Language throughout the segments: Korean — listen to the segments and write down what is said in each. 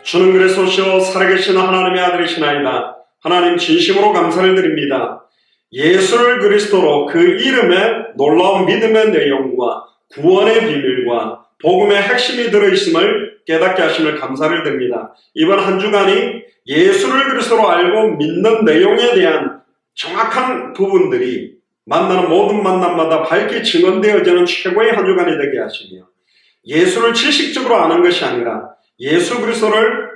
주는 그리스도시요 살아계신 하나님의 아들이시나이다. 하나님 진심으로 감사를 드립니다. 예수를 그리스도로 그 이름에 놀라운 믿음의 내용과 구원의 비밀과 복음의 핵심이 들어있음을 깨닫게 하심을 감사를 드립니다. 이번 한 주간이 예수를 그리스도로 알고 믿는 내용에 대한 정확한 부분들이 만나는 모든 만남마다 밝게 증언되어지는 최고의 한 주간이 되게 하시며, 예수를 지식적으로 아는 것이 아니라 예수 그리스도를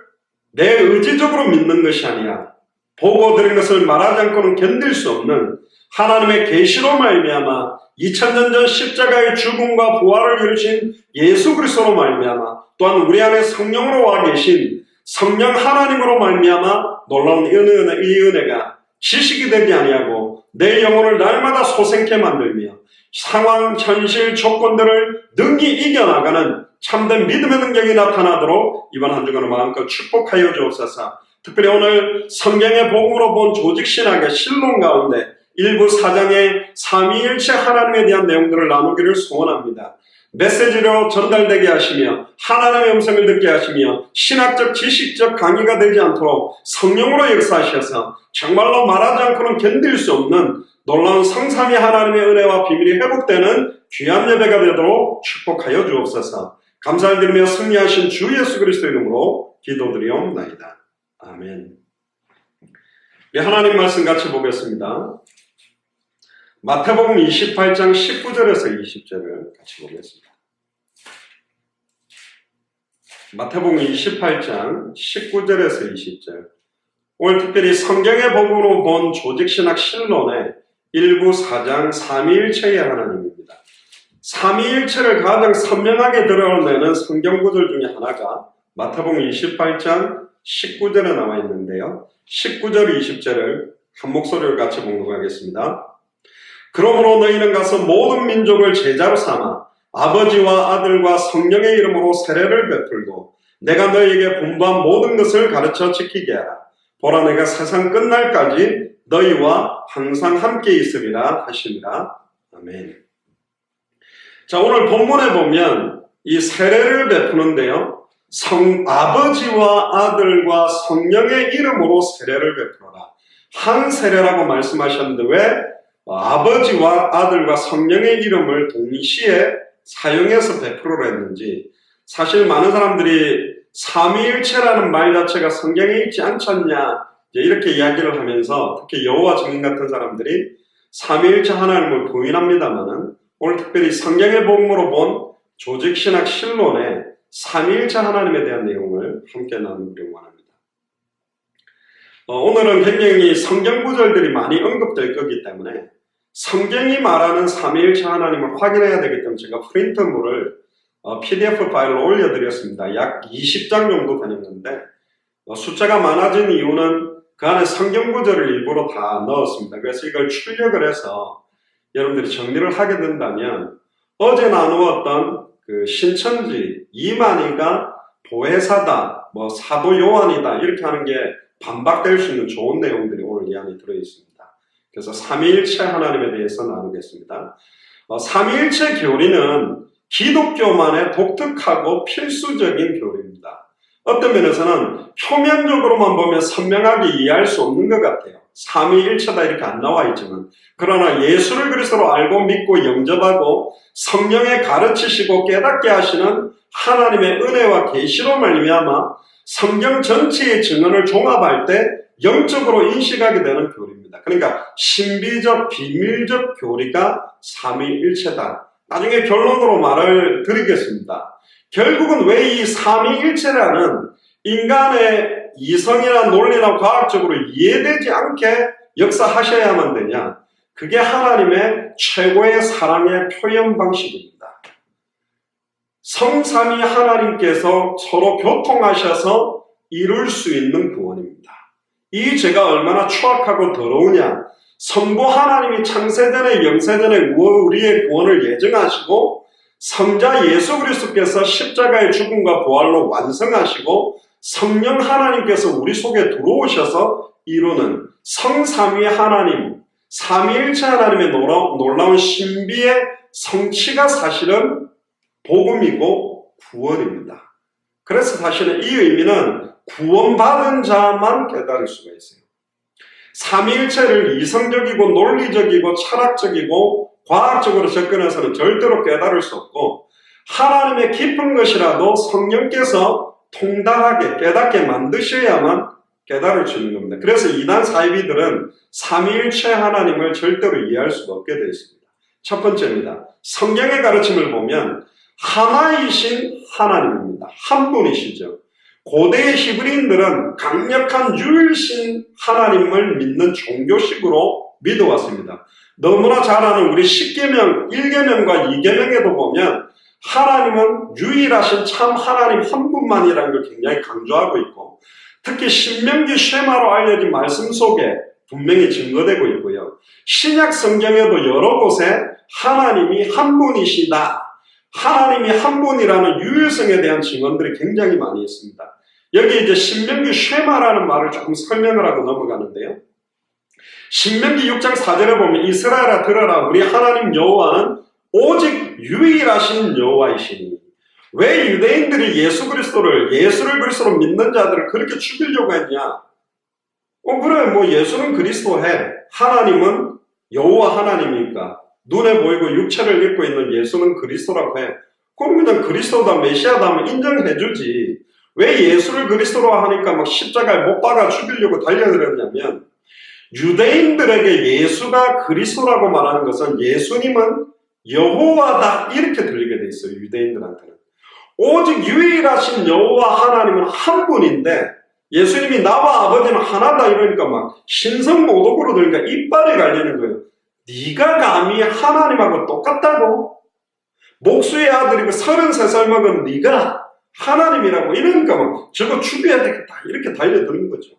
내 의지적으로 믿는 것이 아니라 보고 들은 것을 말하지 않고는 견딜 수 없는 하나님의 계시로 말미암아 2000년 전 십자가의 죽음과 부활을 이루신 예수 그리스도로 말미암아 또한 우리 안에 성령으로 와 계신 성령 하나님으로 말미암아 놀라운 이 은혜가 지식이 되지 아니하고 내 영혼을 날마다 소생케 만들며 상황, 현실, 조건들을 능히 이겨나가는 참된 믿음의 능력이 나타나도록 이번 한 주간을 마음껏 축복하여 주옵소서. 특별히 오늘 성경의 복음으로 본 조직신학의 실론 가운데 일부 사장의 삼위일체 하나님에 대한 내용들을 나누기를 소원합니다. 메시지로 전달되게 하시며 하나님의 음성을 듣게 하시며 신학적 지식적 강의가 되지 않도록 성령으로 역사하셔서 정말로 말하지 않고는 견딜 수 없는 놀라운 성삼위 하나님의 은혜와 비밀이 회복되는 귀한 예배가 되도록 축복하여 주옵소서. 감사를 드리며 승리하신 주 예수 그리스도 이름으로 기도드리옵나이다. 아멘. 하나님 말씀 같이 보겠습니다. 마태복음 28장 19절에서 20절을 같이 보겠습니다. 마태복음 28장 19절에서 20절. 오늘 특별히 성경의 복음으로 본 조직신학 실론의 일부 사장 삼위일체의 하나님입니다. 삼위일체를 가장 선명하게 드러내는 성경 구절 중에 하나가 마태복음 28장 19절에 나와 있는데요. 19절 20절을 한 목소리로 같이 봉독하겠습니다. 그러므로 너희는 가서 모든 민족을 제자로 삼아 아버지와 아들과 성령의 이름으로 세례를 베풀고 내가 너희에게 분부한 모든 것을 가르쳐 지키게 하라. 보라 내가 세상 끝날까지 너희와 항상 함께 있으리라 하시니라. 아멘. 자, 오늘 본문에 보면 이 세례를 베푸는데요. 아버지와 아들과 성령의 이름으로 세례를 베풀어라. 한 세례라고 말씀하셨는데 왜 아버지와 아들과 성령의 이름을 동시에 사용해서 베풀어라 했는지, 사실 많은 사람들이 삼위일체라는 말 자체가 성경에 있지 않잖냐 이렇게 이야기를 하면서 특히 여호와 증인 같은 사람들이 삼위일체 하나님을 부인합니다만은 오늘 특별히 성경의 복음으로 본 조직신학 실론의 삼위일체 하나님에 대한 내용을 함께 나누려고 합니다. 오늘은 굉장히 성경 구절들이 많이 언급될 거기 때문에 성경이 말하는 삼위일체 하나님을 확인해야 되기 때문에 제가 프린트물을 PDF 파일로 올려드렸습니다. 약 20장 정도 되는데 숫자가 많아진 이유는 그 안에 성경 구절을 일부러 다 넣었습니다. 그래서 이걸 출력을 해서 여러분들이 정리를 하게 된다면 어제 나누었던 그 신천지 이만희가 보혜사다, 사도 요한이다 이렇게 하는 게 반박될 수 있는 좋은 내용들이 오늘 이 안에 들어있습니다. 그래서 삼위일체 하나님에 대해서 나누겠습니다. 삼위일체 교리는 기독교만의 독특하고 필수적인 교리입니다. 어떤 면에서는 표면적으로만 보면 선명하게 이해할 수 없는 것 같아요. 삼위일체다 이렇게 안 나와 있지만, 그러나 예수를 그리스도로 알고 믿고 영접하고 성령에 가르치시고 깨닫게 하시는 하나님의 은혜와 계시로 말미암아 성경 전체의 증언을 종합할 때 영적으로 인식하게 되는 교리입니다. 그러니까 신비적 비밀적 교리가 삼위일체다. 나중에 결론으로 말을 드리겠습니다. 결국은 왜 이 삼위일체라는 인간의 이성이나 논리나 과학적으로 이해되지 않게 역사하셔야만 되냐? 그게 하나님의 최고의 사랑의 표현 방식입니다. 성삼위 하나님께서 서로 교통하셔서 이룰 수 있는 구원입니다. 이 죄가 얼마나 추악하고 더러우냐? 성부 하나님이 창세전에 영세전에 우리의 구원을 예정하시고 성자 예수 그리스도께서 십자가의 죽음과 부활로 완성하시고 성령 하나님께서 우리 속에 들어오셔서 이루는 성삼위 하나님, 삼위일체 하나님의 놀라운 신비의 성취가 사실은 복음이고 구원입니다. 그래서 사실은 이 의미는 구원받은 자만 깨달을 수가 있어요. 삼위일체를 이성적이고 논리적이고 철학적이고 과학적으로 접근해서는 절대로 깨달을 수 없고, 하나님의 깊은 것이라도 성령께서 통달하게 깨닫게 만드셔야만 깨달을 수 있는 겁니다. 그래서 이단 사이비들은 삼위일체 하나님을 절대로 이해할 수가 없게 되어 있습니다. 첫 번째입니다. 성경의 가르침을 보면 하나이신 하나님입니다. 한 분이시죠. 고대의 히브리인들은 강력한 유일신 하나님을 믿는 종교식으로 믿어왔습니다. 너무나 잘 아는 우리 10계명, 1계명과 2계명에도 보면 하나님은 유일하신 참 하나님 한 분만이라는 걸 굉장히 강조하고 있고, 특히 신명기 쉐마로 알려진 말씀 속에 분명히 증거되고 있고요. 신약 성경에도 여러 곳에 하나님이 한 분이시다, 하나님이 한 분이라는 유일성에 대한 증언들이 굉장히 많이 있습니다. 여기 이제 신명기 쉐마라는 말을 조금 설명을 하고 넘어가는데요. 신명기 6장 4절에 보면 이스라엘아 들어라, 우리 하나님 여호와는 오직 유일하신 여호와이시니. 왜 유대인들이 예수를 그리스도로 믿는 자들을 그렇게 죽이려고 했냐? 그래, 뭐 예수는 그리스도 해. 하나님은 여호와 하나님이니까. 눈에 보이고 육체를 입고 있는 예수는 그리스도라고 해. 그럼 그냥 그리스도다, 메시아다 하면 인정해주지. 왜 예수를 그리스도로 하니까 막 십자가에 못 박아 죽이려고 달려들었냐면, 유대인들에게 예수가 그리스도라고 말하는 것은 예수님은 여호와다 이렇게 들리게 돼 있어요. 유대인들한테는. 오직 유일하신 여호와 하나님은 한 분인데, 예수님이 나와 아버지는 하나다 이러니까 막 신성모독으로 들으니까 이빨이 갈리는 거예요. 네가 감히 하나님하고 똑같다고? 목수의 아들이고 33살 먹은 네가 하나님이라고 이러니까 막 저거 죽여야 되겠다 이렇게 달려드는 거죠.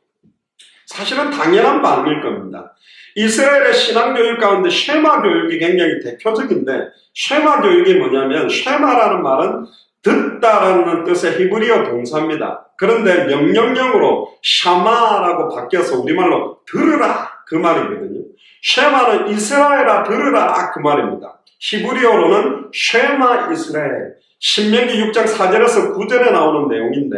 사실은 당연한 반응일 겁니다. 이스라엘의 신앙교육 가운데 쉐마 교육이 굉장히 대표적인데, 쉐마 교육이 뭐냐면, 쉐마라는 말은 듣다라는 뜻의 히브리어 동사입니다. 그런데 명령형으로 샤마라고 바뀌어서 우리말로 들으라 그 말이거든요. 쉐마는 이스라엘아 들으라 그 말입니다. 히브리어로는 쉐마 이스라엘. 신명기 6장 4절에서 9절에 나오는 내용인데,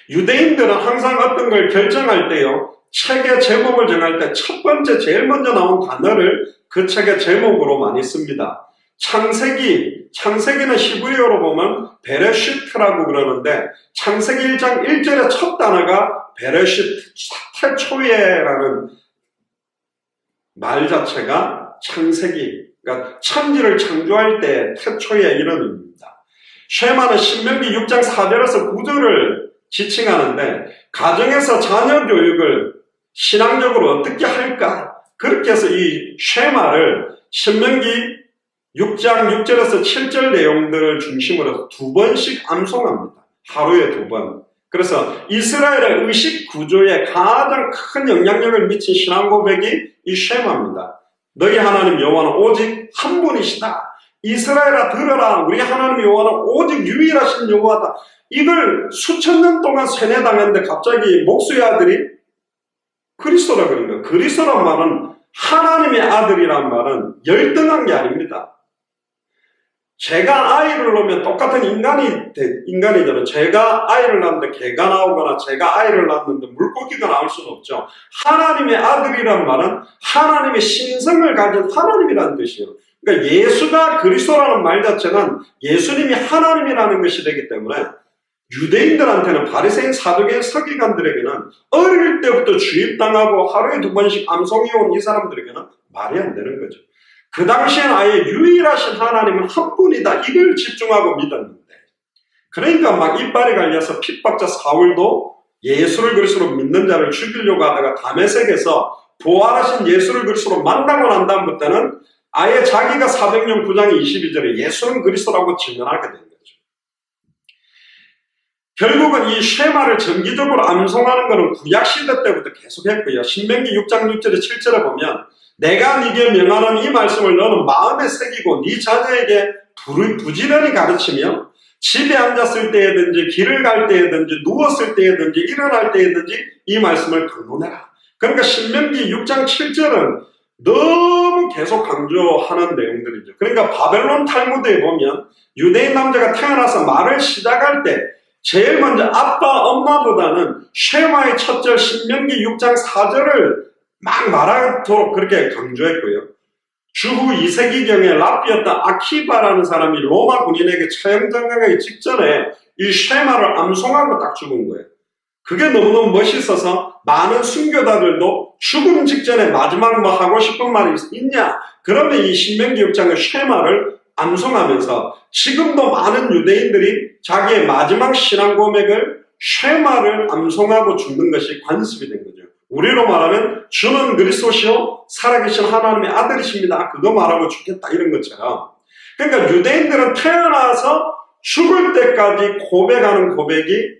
유대인들은 항상 어떤 걸 결정할 때요, 책의 제목을 정할 때 첫 번째 제일 먼저 나온 단어를 그 책의 제목으로 많이 씁니다. 창세기는 히브리어로 보면 베레시트라고 그러는데, 창세기 1장 1절의 첫 단어가 베레시트, 태초에라는 말 자체가 창세기, 그러니까 천지를 창조할 때 태초에 이런 의미입니다. 쉐마는 신명기 6장 4절에서 9절을 지칭하는데, 가정에서 자녀 교육을 신앙적으로 어떻게 할까? 그렇게 해서 이 쉐마를 신명기 6장 6절에서 7절 내용들을 중심으로 해서 2번씩 암송합니다. 하루에 2번. 그래서 이스라엘의 의식 구조에 가장 큰 영향력을 미친 신앙 고백이 이 쉐마입니다. 너희 하나님 여호와는 오직 한 분이시다. 이스라엘아 들어라, 우리 하나님 여호와는 오직 유일하신 여호와다. 이걸 수천 년 동안 세뇌당했는데 갑자기 목수의 아들이 그리스도라 그런 거예요. 그리스도란 말은, 하나님의 아들이란 말은 열등한 게 아닙니다. 제가 아이를 낳으면 똑같은 인간이잖아요. 제가 아이를 낳는데 개가 나오거나 제가 아이를 낳는데 물고기가 나올 수는 없죠. 하나님의 아들이란 말은 하나님의 신성을 가진 하나님이라는 뜻이에요. 그러니까 예수가 그리스도라는 말 자체는 예수님이 하나님이라는 것이 되기 때문에, 유대인들한테는, 바리새인, 사두개인, 서기관들에게는 어릴 때부터 주입당하고 하루에 2번씩 암송해온 이 사람들에게는 말이 안 되는 거죠. 그 당시엔 아예 유일하신 하나님은 한 분이다 이걸 집중하고 믿었는데, 그러니까 막 이빨이 갈려서 핍박자 사울도 예수를 그리스도로 믿는 자를 죽이려고 하다가 다메섹에서 부활하신 예수를 그리스도로 만나고 난 다음부터는 아예 자기가 사도행전 9장 22절에 예수는 그리스도라고 증언하게 된 거죠. 결국은 이 쉐마를 정기적으로 암송하는 것은 구약시대 때부터 계속했고요. 신명기 6장 6절에 7절에 보면, 내가 네게 명하는 이 말씀을 너는 마음에 새기고 네 자녀에게 부지런히 가르치며, 집에 앉았을 때에든지 길을 갈 때에든지 누웠을 때에든지 일어날 때에든지 이 말씀을 강론해라. 그러니까 신명기 6장 7절은 너무 계속 강조하는 내용들이죠. 그러니까 바벨론 탈무드에 보면 유대인 남자가 태어나서 말을 시작할 때 제일 먼저 아빠, 엄마보다는 쉐마의 첫 절 신명기 6장 4절을 막 말하도록 그렇게 강조했고요. 주후 2세기경에 랍비였던 아키바라는 사람이 로마 군인에게 처형당하기 직전에 이 쉐마를 암송하고 딱 죽은 거예요. 그게 너무너무 멋있어서 많은 순교자들도 죽음 직전에 마지막 뭐 하고 싶은 말이 있냐? 그러면 이 신명기 6장의 쉐마를 암송하면서 지금도 많은 유대인들이 자기의 마지막 신앙 고백을 쉐마를 암송하고 죽는 것이 관습이 된 거죠. 우리로 말하면 주는 그리스도시요 살아계신 하나님의 아들이십니다. 그거 말하고 죽겠다 이런 것처럼. 그러니까 유대인들은 태어나서 죽을 때까지 고백하는 고백이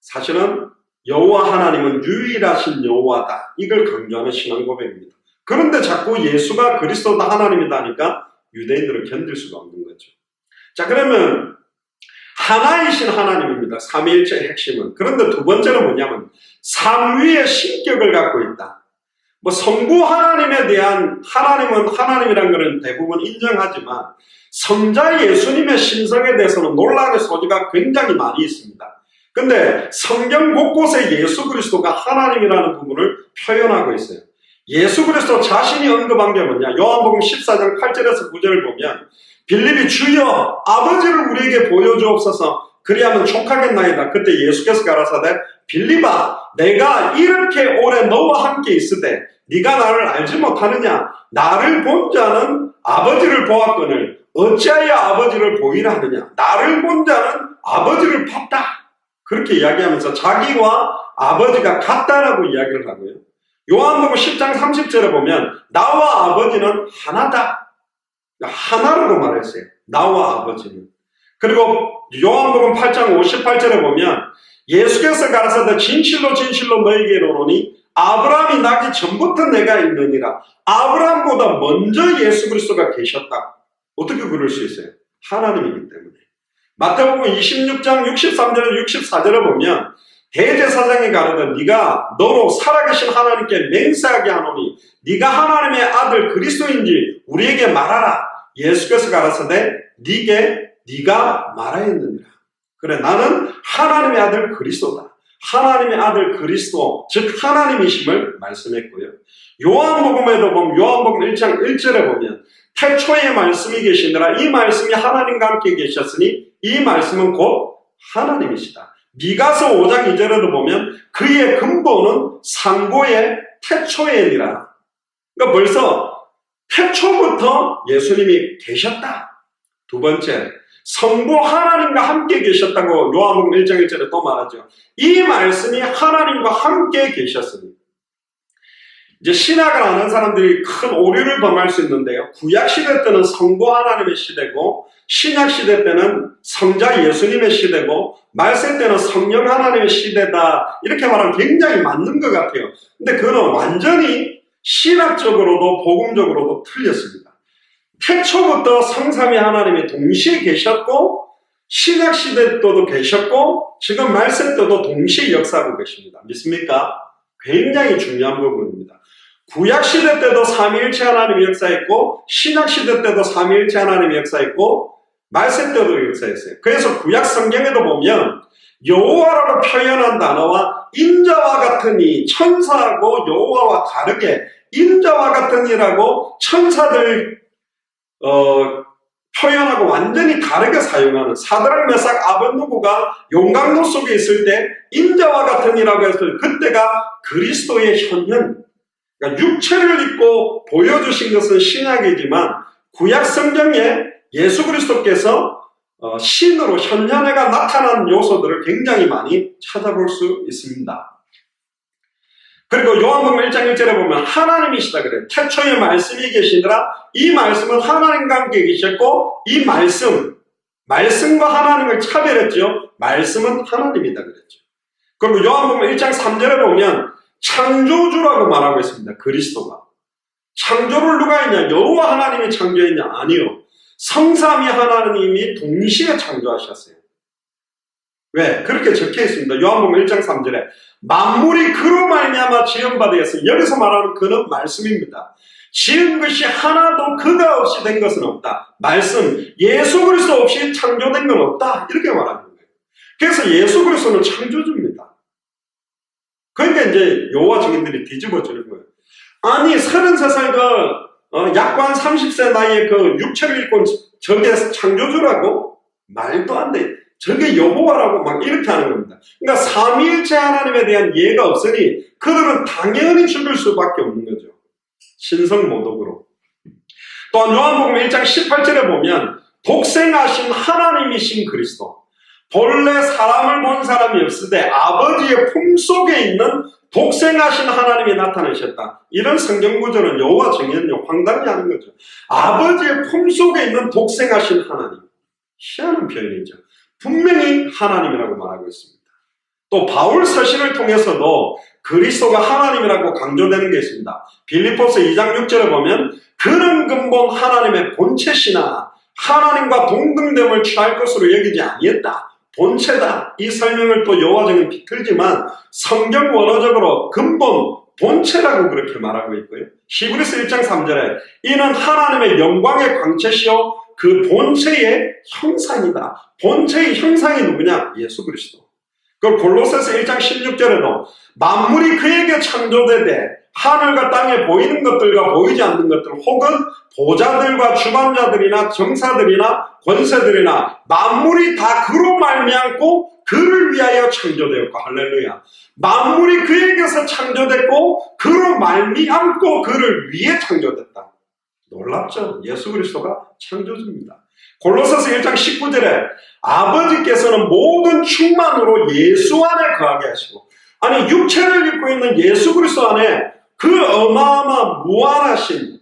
사실은 여호와 하나님은 유일하신 여호와다. 이걸 강조하는 신앙 고백입니다. 그런데 자꾸 예수가 그리스도다 하나님이다 하니까 유대인들은 견딜 수가 없는 거죠. 자, 그러면 하나이신 하나님입니다. 삼위일체의 핵심은. 그런데 두 번째는 뭐냐면 삼위의 신격을 갖고 있다. 뭐 성부 하나님에 대한 하나님은 하나님이라는 것은 대부분 인정하지만 성자 예수님의 신성에 대해서는 논란의 소지가 굉장히 많이 있습니다. 근데 성경 곳곳에 예수 그리스도가 하나님이라는 부분을 표현하고 있어요. 예수 그리스도 자신이 언급한 게 뭐냐? 요한복음 14장 8절에서 9절을 보면 빌립이 주여 아버지를 우리에게 보여주옵소서 그리하면 족하겠나이다. 그때 예수께서 가라사대 빌립아 내가 이렇게 오래 너와 함께 있으되 네가 나를 알지 못하느냐? 나를 본 자는 아버지를 보았거늘 어찌하여 아버지를 보이라 하느냐? 나를 본 자는 아버지를 봤다. 그렇게 이야기하면서 자기와 아버지가 같다라고 이야기를 하고요. 요한복음 10장 30절에 보면 나와 아버지는 하나다. 하나라고 말했어요. 나와 아버지는. 그리고 요한복음 8장 58절에 보면 예수께서 가라사대 진실로 진실로 너희에게 이르노니 아브라함이 나기 전부터 내가 있느니라. 아브라함보다 먼저 예수 그리스도가 계셨다. 어떻게 그럴 수 있어요? 하나님이기 때문에. 마태복음 26장 63절에 64절에 보면 대제사장이 가르되 네가 너로 살아계신 하나님께 맹세하게 하노니 네가 하나님의 아들 그리스도인지 우리에게 말하라. 예수께서 가라사대 네가 말하였느니라. 그래 나는 하나님의 아들 그리스도다. 하나님의 아들 그리스도 즉 하나님이심을 말씀했고요. 요한복음에도 보면 요한복음 1장 1절에 보면 태초에 말씀이 계시느라 이 말씀이 하나님과 함께 계셨으니 이 말씀은 곧 하나님이시다. 미가서 5장 2절에도 보면 그의 근본은 상고의 태초에니라. 그러니까 벌써 태초부터 예수님이 계셨다. 두 번째, 성부 하나님과 함께 계셨다고 요한복음 1장 1절에 또 말하죠. 이 말씀이 하나님과 함께 계셨으니 이제 신학을 아는 사람들이 큰 오류를 범할 수 있는데요. 구약시대 때는 성부 하나님의 시대고 신약시대 때는 성자 예수님의 시대고 말세 때는 성령 하나님의 시대다. 이렇게 말하면 굉장히 맞는 것 같아요. 근데 그거는 완전히 신학적으로도 복음적으로도 틀렸습니다. 태초부터 성삼위 하나님이 동시에 계셨고 신약시대 때도 계셨고 지금 말세 때도 동시에 역사하고 계십니다. 믿습니까? 굉장히 중요한 부분입니다. 구약시대 때도 삼위일체 하나님이 역사했고 신약시대 때도 삼위일체 하나님이 역사했고 말세 때도 역사했어요. 그래서 구약 성경에도 보면 여호와라고 표현한 단어와 인자와 같으니 천사하고 여호와와 다르게 인자와 같으니라고 천사들 표현하고 완전히 다르게 사용하는 사드락 메삭 아벳느고가 용광로 속에 있을 때 인자와 같으니라고 해서 그때가 그리스도의 현현 그러니까 육체를 입고 보여주신 것은 신약이지만 구약 성경에 예수 그리스도께서 신으로 현현해가 나타난 요소들을 굉장히 많이 찾아볼 수 있습니다. 그리고 요한복음 1장 1절에 보면 하나님이시다 그래요. 태초에 말씀이 계시더라. 이 말씀은 하나님과 함께 계셨고 이 말씀과 하나님을 차별했죠. 말씀은 하나님이다 그랬죠. 그리고 요한복음 1장 3절에 보면 창조주라고 말하고 있습니다. 그리스도가. 창조를 누가 했냐? 여호와 하나님이 창조했냐? 아니요. 성삼위 하나님이 동시에 창조하셨어요. 왜? 그렇게 적혀 있습니다. 요한복음 1장 3절에 만물이 그로 말미암아 지은 바 되었으니 여기서 말하는 그는 말씀입니다. 지은 것이 하나도 그가 없이 된 것은 없다. 말씀, 예수 그리스도 없이 창조된 건 없다. 이렇게 말하는 거예요. 그래서 예수 그리스도는 창조주입니다. 그러니까 이제 여호와 증인들이 뒤집어지는 거예요. 아니 33살 약관 30세 나이에 육체를 입고 저게 창조주라고? 말도 안 돼. 저게 여호와라고 막 이렇게 하는 겁니다. 그러니까 삼위일체 하나님에 대한 이해가 없으니 그들은 당연히 죽을 수밖에 없는 거죠. 신성모독으로. 또한 요한복음 1장 18절에 보면 독생하신 하나님이신 그리스도, 본래 사람을 본 사람이 없으되 아버지의 품속에 있는 독생하신 하나님이 나타나셨다. 이런 성경 구절은 여호와 증인은 황당히 하는 거죠. 아버지의 품속에 있는 독생하신 하나님. 희한한 표현이죠. 분명히 하나님이라고 말하고 있습니다. 또 바울 서신을 통해서도 그리스도가 하나님이라고 강조되는 게 있습니다. 빌립보서 2장 6절에 보면 그는 근본 하나님의 본체시나 하나님과 동등됨을 취할 것으로 여기지 아니했다. 본체다. 이 설명을 또 여호와증인 비틀지만 성경 원어적으로 근본 본체라고 그렇게 말하고 있고요. 히브리서 1장 3절에 이는 하나님의 영광의 광채시요 그 본체의 형상이다. 본체의 형상이 누구냐? 예수 그리스도. 그 골로새서 1장 16절에도 만물이 그에게 창조되되 하늘과 땅에 보이는 것들과 보이지 않는 것들 혹은 보좌들과 주관자들이나 정사들이나 권세들이나 만물이 다 그로 말미암고 그를 위하여 창조되었고 할렐루야. 만물이 그에게서 창조됐고 그로 말미암고 그를 위해 창조됐다. 놀랍죠? 예수 그리스도가 창조주입니다. 골로새서 1장 19절에 아버지께서는 모든 충만으로 예수 안에 거하게 하시고, 아니 육체를 입고 있는 예수 그리스도 안에 그 어마어마 무한하신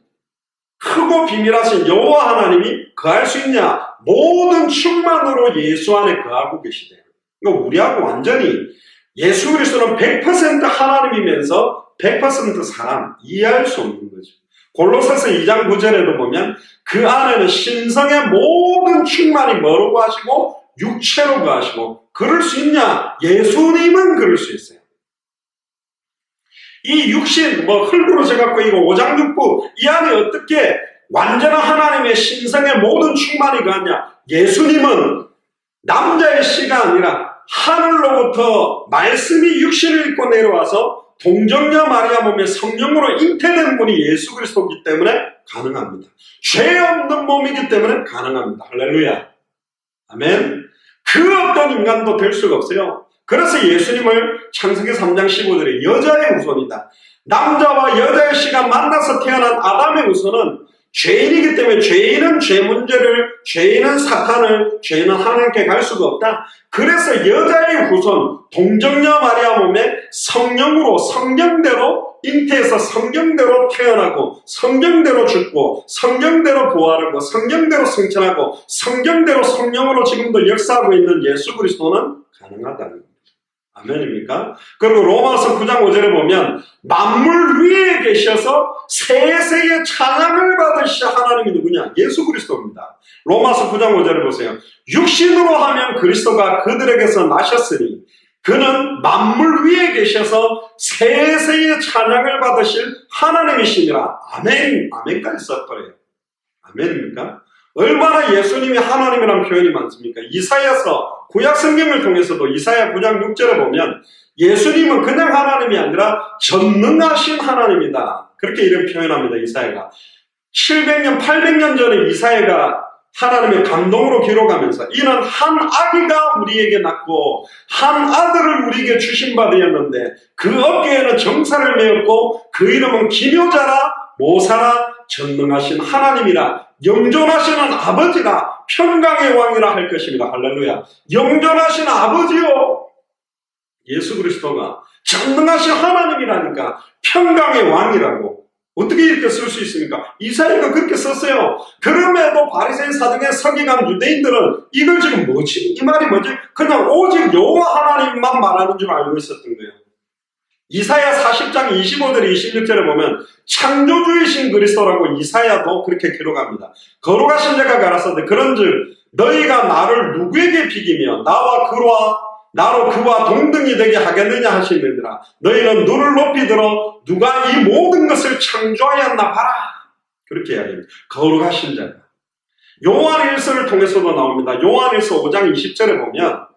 크고 비밀하신 여호와 하나님이 거할 수 있냐? 모든 충만으로 예수 안에 거하고 계시대요. 그러니까 우리하고 완전히 예수 그리스도는 100% 하나님이면서 100% 사람, 이해할 수 없는 거죠. 골로새서 2장 9절에도 보면 그 안에는 신성의 모든 충만이 뭐로 거하시고 육체로 거하시고, 그럴 수 있냐? 예수님은 그럴 수 있어요. 이 육신, 흙으로 재갖고 이거 오장육부, 이 안에 어떻게 완전한 하나님의 신성의 모든 충만이 거하냐? 예수님은 남자의 씨가 아니라 하늘로부터 말씀이 육신을 입고 내려와서 동정녀 마리아 몸에 성령으로 잉태된 분이 예수 그리스도이기 때문에 가능합니다. 죄 없는 몸이기 때문에 가능합니다. 할렐루야. 아멘. 그 어떤 인간도 될 수가 없어요. 그래서 예수님을 창세기 3장 15절에 여자의 후손이다. 남자와 여자의 씨가 만나서 태어난 아담의 후손은 죄인이기 때문에 죄인은 죄 문제를, 죄인은 사탄을, 죄인은 하나님께 갈 수가 없다. 그래서 여자의 후손, 동정녀 마리아 몸에 성령으로, 성령대로 잉태해서 성령대로 태어나고, 성령대로 죽고, 성령대로 부활하고, 성령대로 승천하고, 성령대로 성령으로 지금도 역사하고 있는 예수 그리스도는 가능하다는 겁니다. 아멘입니까? 그리고 로마서 9장 5절에 보면 만물 위에 계셔서 세세의 찬양을 받으실 하나님이 누구냐? 예수 그리스도입니다. 로마서 9장 5절을 보세요. 육신으로 하면 그리스도가 그들에게서 나셨으니 그는 만물 위에 계셔서 세세의 찬양을 받으실 하나님이시니라. 아멘. 아멘까지 썼더래요. 아멘입니까? 얼마나 예수님이 하나님이라는 표현이 많습니까? 이사야서 구약 성경을 통해서도 이사야 9장 6절에 보면 예수님은 그냥 하나님이 아니라 전능하신 하나님이다. 그렇게 이런 표현합니다. 이사야가 700년 800년 전에 이사야가 하나님의 감동으로 기록하면서 이는 한 아기가 우리에게 낳고 한 아들을 우리에게 주신 바 되었는데 그 어깨에는 정사를 메었고 그 이름은 기묘자라 모사라 전능하신 하나님이라 영존하시는 아버지라 평강의 왕이라 할 것입니다. 할렐루야. 영존하신 아버지요. 예수 그리스도가 전능하신 하나님이라니까 평강의 왕이라고. 어떻게 이렇게 쓸 수 있습니까? 이사야가 그렇게 썼어요. 그럼에도 바리새인 사두개 서기관 유대인들은 이걸 지금 뭐지? 이 말이 뭐지? 그냥 오직 여호와 하나님만 말하는 줄 알고 있었던 거예요. 이사야 40장 25절 26절에 보면 창조주이신 그리스도라고 이사야도 그렇게 기록합니다. 거룩하신 자가 가라사대 그런즉 너희가 나를 누구에게 비기며 나로 그와 동등이 되게 하겠느냐 하시느니라. 너희는 눈을 높이 들어 누가 이 모든 것을 창조하였나 봐라. 그렇게 이야기합니다. 거룩하신 자가. 요한일서를 통해서도 나옵니다. 요한일서 5장 20절에 보면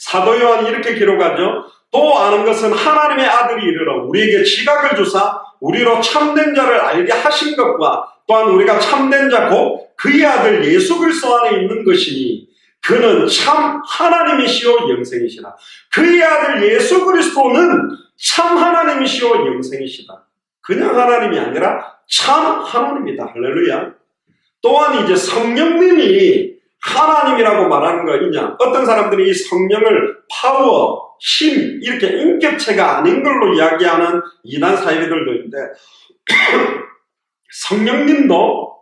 사도 요한이 이렇게 기록하죠. 또 아는 것은 하나님의 아들이 이르러 우리에게 지각을 주사 우리로 참된 자를 알게 하신 것과 또한 우리가 참된 자 곧 그의 아들 예수 그리스도 안에 있는 것이니 그는 참 하나님이시오 영생이시라. 그의 아들 예수 그리스도는 참 하나님이시오 영생이시다. 그냥 하나님이 아니라 참 하나님이다. 할렐루야. 또한 이제 성령님이 하나님이라고 말하는 거 있냐? 어떤 사람들이 이 성령을 파워, 힘 이렇게 인격체가 아닌 걸로 이야기하는 이단 사이비들도 있는데 성령님도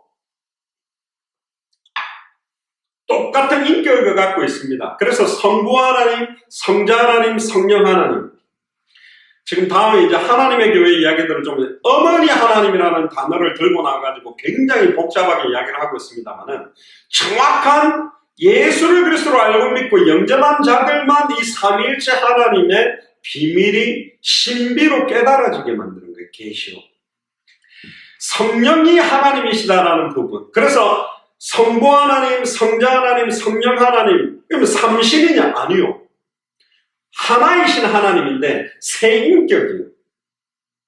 똑같은 인격을 갖고 있습니다. 그래서 성부 하나님, 성자 하나님, 성령 하나님. 지금 다음에 이제 하나님의 교회 이야기들을 좀 어머니 하나님이라는 단어를 들고 나와가지고 굉장히 복잡하게 이야기를 하고 있습니다만은 정확한 예수를 그리스도로 알고 믿고 영접한 자들만 이 삼위일체 하나님의 비밀이 신비로 깨달아지게 만드는 거예요. 계시로. 성령이 하나님이시다라는 부분. 그래서 성부 하나님, 성자 하나님, 성령 하나님. 그러면 삼신이냐? 아니요. 하나이신 하나님인데 세 인격이에요.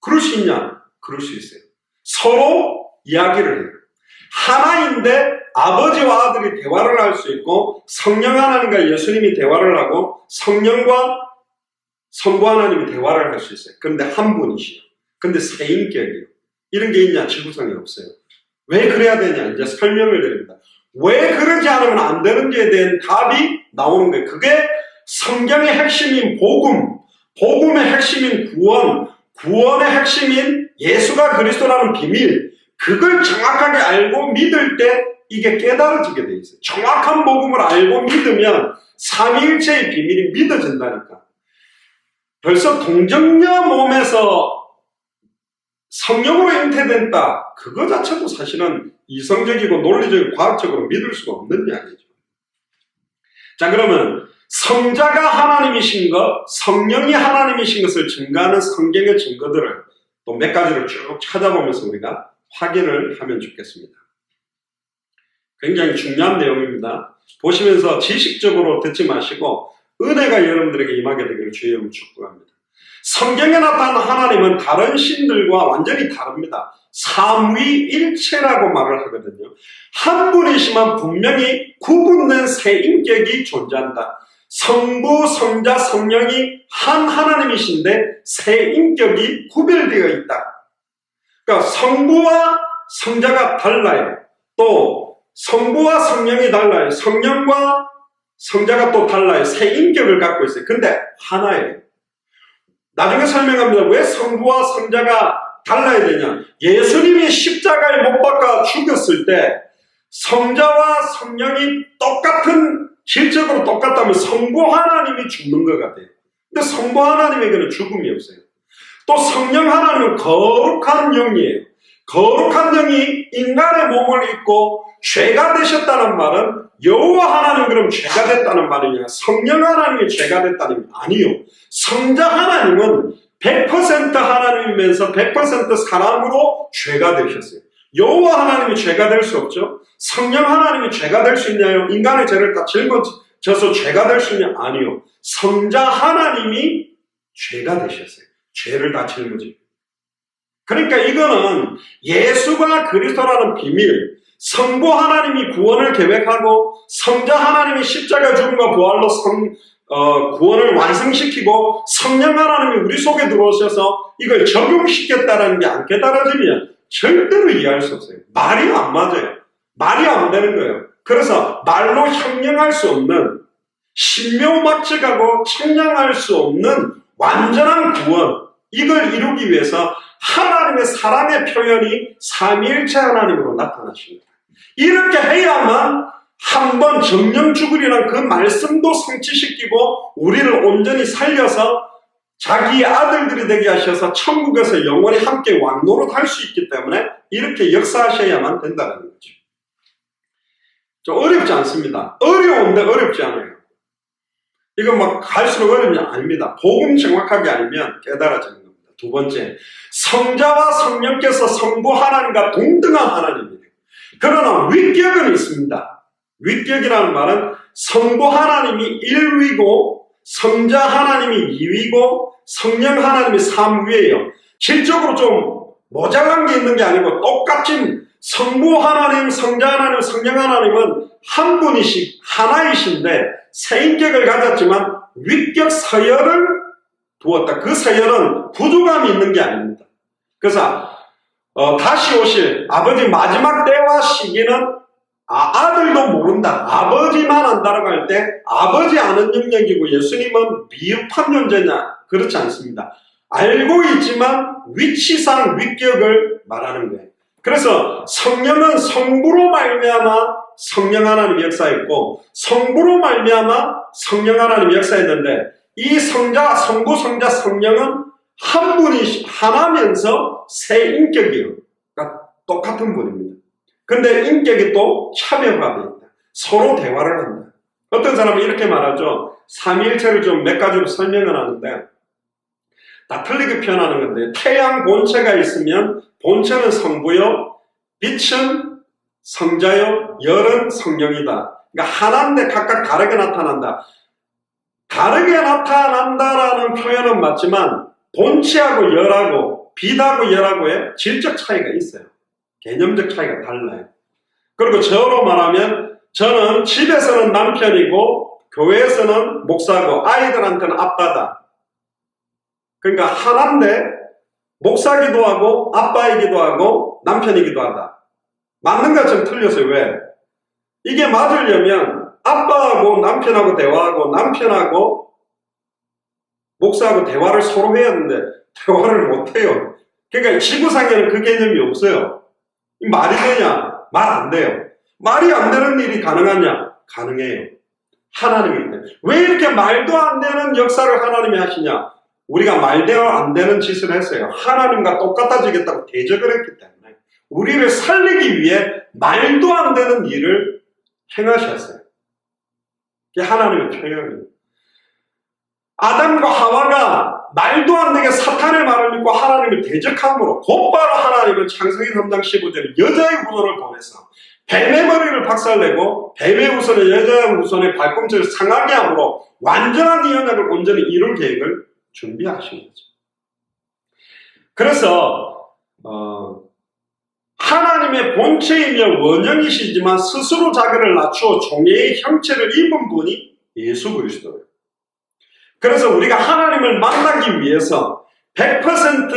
그럴 수 있냐? 그럴 수 있어요. 서로 이야기를 해요. 하나인데 아버지와 아들이 대화를 할 수 있고 성령 하나님과 예수님이 대화를 하고 성령과 성부 하나님이 대화를 할 수 있어요. 그런데 한 분이시요. 근데 세 인격이에요. 이런 게 있냐? 지구상에 없어요. 왜 그래야 되냐? 이제 설명을 드립니다. 왜 그러지 않으면 안 되는지에 대한 답이 나오는 거예요. 그게 성경의 핵심인 복음, 복음의 핵심인 구원, 구원의 핵심인 예수가 그리스도라는 비밀, 그걸 정확하게 알고 믿을 때 이게 깨달아지게 돼 있어요. 정확한 복음을 알고 믿으면 삼위일체의 비밀이 믿어진다니까. 벌써 동정녀 몸에서 성령으로 잉태된다. 그거 자체도 사실은 이성적이고 논리적이고 과학적으로 믿을 수가 없는 이야기죠. 자, 그러면 성자가 하나님이신 것, 성령이 하나님이신 것을 증거하는 성경의 증거들을 또 몇 가지를 쭉 찾아보면서 우리가 확인을 하면 좋겠습니다. 굉장히 중요한 내용입니다. 보시면서 지식적으로 듣지 마시고 은혜가 여러분들에게 임하게 되기를 주의 이름으로 축복합니다. 성경에 나타난 하나님은 다른 신들과 완전히 다릅니다. 삼위일체라고 말을 하거든요. 한 분이시만 분명히 구분된 세 인격이 존재한다. 성부, 성자, 성령이 한 하나님이신데 세 인격이 구별되어 있다. 그러니까 성부와 성자가 달라요. 또 성부와 성령이 달라요. 성령과 성자가 또 달라요. 세 인격을 갖고 있어요. 근데 하나예요. 나중에 설명합니다. 왜 성부와 성자가 달라야 되냐? 예수님이 십자가에 못 박아 죽였을 때 성자와 성령이 똑같은 질적으로 똑같다면 성부 하나님이 죽는 것 같아요. 근데 성부 하나님에게는 죽음이 없어요. 또 성령 하나님은 거룩한 영이에요. 거룩한 영이 인간의 몸을 입고 죄가 되셨다는 말은 여호와 하나님 그럼 죄가 됐다는 말이냐? 성령 하나님이 죄가 됐다는 게 아니요. 성자 하나님은 100% 하나님이면서 100% 사람으로 죄가 되셨어요. 여호와 하나님이 죄가 될 수 없죠. 성령 하나님이 죄가 될 수 있냐요? 인간의 죄를 다 짊어져서 죄가 될 수 있냐? 아니요. 성자 하나님이 죄가 되셨어요. 죄를 다 짊어지고. 그러니까 이거는 예수가 그리스도라는 비밀, 성부 하나님이 구원을 계획하고 성자 하나님이 십자가 죽음과 부활로 구원을 완성시키고 성령 하나님이 우리 속에 들어오셔서 이걸 적용시켰다는 게 안 깨달아지면 절대로 이해할 수 없어요. 말이 안 맞아요. 말이 안 되는 거예요. 그래서 말로 형용할 수 없는 신묘막측하고 청량할 수 없는 완전한 구원, 이걸 이루기 위해서 하나님의 사랑의 표현이 삼위일체 하나님으로 나타나십니다. 이렇게 해야만 한번 정령 죽으리란 그 말씀도 성취시키고 우리를 온전히 살려서 자기의 아들들이 되게 하셔서 천국에서 영원히 함께 왕노릇할 수 있기 때문에 이렇게 역사하셔야만 된다는 거죠. 좀 어렵지 않습니다. 어려운데 어렵지 않아요. 이거 막 갈수록 어렵냐? 아닙니다. 복음 정확하게 알면 깨달아지는 겁니다. 두 번째, 성자와 성령께서 성부 하나님과 동등한 하나님이에요. 그러나 위격은 있습니다. 위격이라는 말은 성부 하나님이 1위고 성자 하나님이 2위고 성령 하나님이 3위예요. 실적으로 좀 모자란 게 있는 게 아니고 똑같이 성부 하나님, 성자 하나님, 성령 하나님은 한 분이시 하나이신데 세 인격을 가졌지만 위격 서열을 두었다. 그 서열은 부족함이 있는 게 아닙니다. 그래서 다시 오실 아버지 마지막 때와 시기는 아들도 모른다. 아버지만 안다라고 할 때 아버지 아는 영역이고 예수님은 미흡한 존재냐? 그렇지 않습니다. 알고 있지만 위치상 위격을 말하는 거예요. 그래서 성령은 성부로 말미암아 성령 하나님이 역사했고 성부로 말미암아 성령 하나님이 역사했는데 이 성자, 성부, 성자, 성령은 한 분이 하나면서 세 인격이에요. 그러니까 똑같은 분입니다. 근데 인격이 또 차별화되어 있다. 서로 대화를 한다. 어떤 사람은 이렇게 말하죠. 삼위일체를 좀 몇 가지로 설명을 하는데 다 틀리게 표현하는 건데 태양 본체가 있으면 본체는 성부요, 빛은 성자요, 열은 성령이다. 그러니까 하나인데 각각 다르게 나타난다. 다르게 나타난다라는 표현은 맞지만 본체하고 열하고 빛하고 열하고의 질적 차이가 있어요. 개념적 차이가 달라요. 그리고 저로 말하면 저는 집에서는 남편이고 교회에서는 목사고 아이들한테는 아빠다. 그러니까 하나인데 목사기도 하고 아빠이기도 하고 남편이기도 하다. 맞는 것처럼 틀렸어요. 왜? 이게 맞으려면 아빠하고 남편하고 대화하고 남편하고 목사하고 대화를 서로 해야 하는데 대화를 못해요. 그러니까 지구상에는 그 개념이 없어요. 말이 되냐? 말 안 돼요. 말이 안 되는 일이 가능하냐? 가능해요. 하나님이기 때문에. 왜 이렇게 말도 안 되는 역사를 하나님이 하시냐? 우리가 말대로 안 되는 짓을 했어요. 하나님과 똑같아지겠다고 대적을 했기 때문에 우리를 살리기 위해 말도 안 되는 일을 행하셨어요. 이게 하나님의 표현이에요. 아담과 하와가 말도 안 되게 사탄의 말을 믿고 하나님을 대적함으로 곧바로 하나님은 창세기 3장 15절에 여자의 후손을 보내서 뱀의 머리를 박살내고 뱀의 후손의 여자의 후손의 발꿈치를 상하게 함으로 완전한 이 언약을 온전히 이룰 계획을 준비하신 거죠. 그래서 하나님의 본체이며 원형이시지만 스스로 자기를 낮추어 종의 형체를 입은 분이 예수 그리스도예요. 그래서 우리가 하나님을 만나기 위해서 100%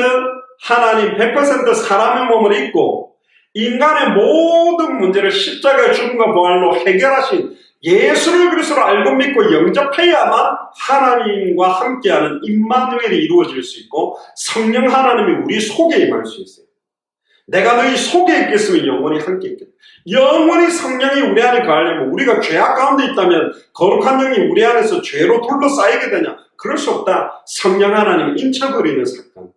하나님, 100% 사람의 몸을 입고 인간의 모든 문제를 십자가의 죽음과 부활로 해결하신 예수를 그리스도로 알고 믿고 영접해야만 하나님과 함께하는 임마누엘이 이루어질 수 있고 성령 하나님이 우리 속에 임할 수 있어요. 내가 너희 속에 있겠으면 영원히 함께 있겠다. 영원히 성령이 우리 안에 거하려면 우리가 죄악 가운데 있다면 거룩한 영이 우리 안에서 죄로 둘러싸이게 되냐? 그럴 수 없다. 성령 하나님 인쳐버리는 사건.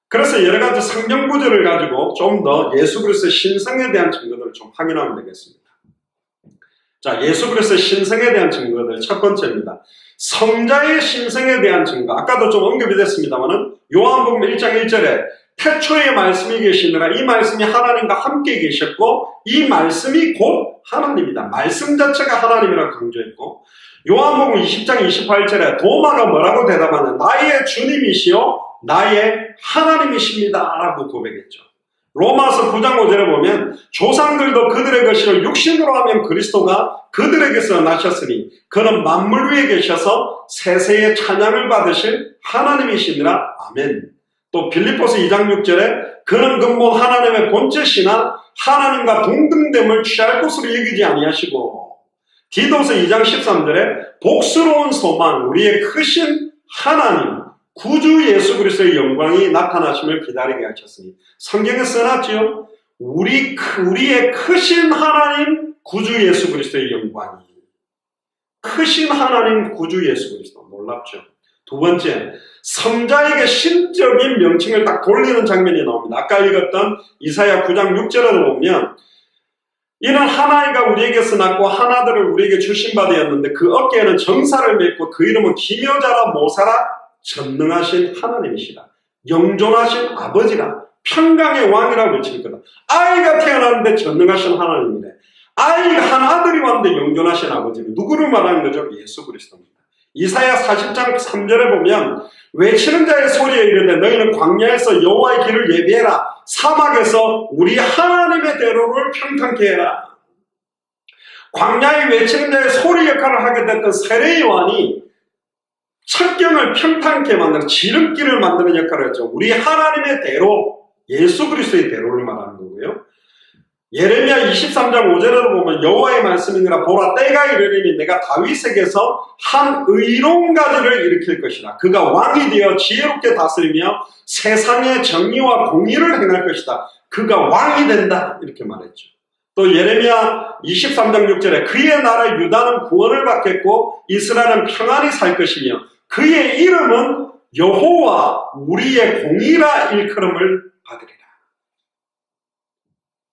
그래서 여러 가지 성경 구절을 가지고 좀 더 예수 그리스도의 신성에 대한 증거들을 좀 확인하면 되겠습니다. 자, 예수 그리스도의 신성에 대한 증거들 첫 번째입니다. 성자의 신성에 대한 증거. 아까도 좀 언급이 됐습니다만은 요한복음 1장 1절에 태초에 말씀이 계시느라 이 말씀이 하나님과 함께 계셨고 이 말씀이 곧 하나님이다. 말씀 자체가 하나님이라고 강조했고 요한복음 20장 28절에 도마가 뭐라고 대답하냐? 나의 주님이시요 나의 하나님이십니다 라고 고백했죠. 로마서 9장 5절에 보면 조상들도 그들의 것이요 육신으로 하면 그리스도가 그들에게서 나셨으니 그는 만물 위에 계셔서 세세의 찬양을 받으실 하나님이시니라. 아멘. 또 빌립보서 2장 6절에 그는 근본 하나님의 본체시나 하나님과 동등됨을 취할 것으로 여기지 아니하시고 디도서 2장 13절에 복스러운 소망 우리의 크신 하나님 구주 예수 그리스도의 영광이 나타나심을 기다리게 하셨으니 성경에 써놨지요. 우리의 크신 하나님 구주 예수 그리스도의 영광이 크신 하나님 구주 예수 그리스도 놀랍죠. 두 번째, 성자에게 신적인 명칭을 딱 돌리는 장면이 나옵니다. 아까 읽었던 이사야 9장 6절을 보면 이는 한 아이가 우리에게서 낳고 한 아들을 우리에게 주신 바 되었는데 그 어깨에는 정사를 맺고 그 이름은 기묘자라 모사라 전능하신 하나님이시라. 영존하신 아버지라 평강의 왕이라고 외칠 거다. 아이가 태어났는데 전능하신 하나님이래. 아이가 한 아들이 왔는데 영존하신 아버지래. 누구를 말하는 거죠? 예수 그리스도입니다. 이사야 40장 3절에 보면 외치는 자의 소리에 이르되 너희는 광야에서 여호와의 길을 예비해라. 사막에서 우리 하나님의 대로를 평탄케 해라. 광야에 외치는 자의 소리 역할을 하게 됐던 세례 요한이 철경을 평탄케 만드는 지름길을 만드는 역할을 했죠. 우리 하나님의 대로, 예수 그리스도의 대로를 말하는 거고요. 예레미야 23장 5절에도 보면 여호와의 말씀이니라 보라 때가 이르리니 내가 다윗에게서 한 의로운 가지를 일으킬 것이라. 그가 왕이 되어 지혜롭게 다스리며 세상의 정의와 공의를 행할 것이다. 그가 왕이 된다. 이렇게 말했죠. 또 예레미야 23장 6절에 그의 나라 유다는 구원을 받겠고 이스라엘은 평안히 살 것이며 그의 이름은 여호와 우리의 공의라 일컬음을 받으리라.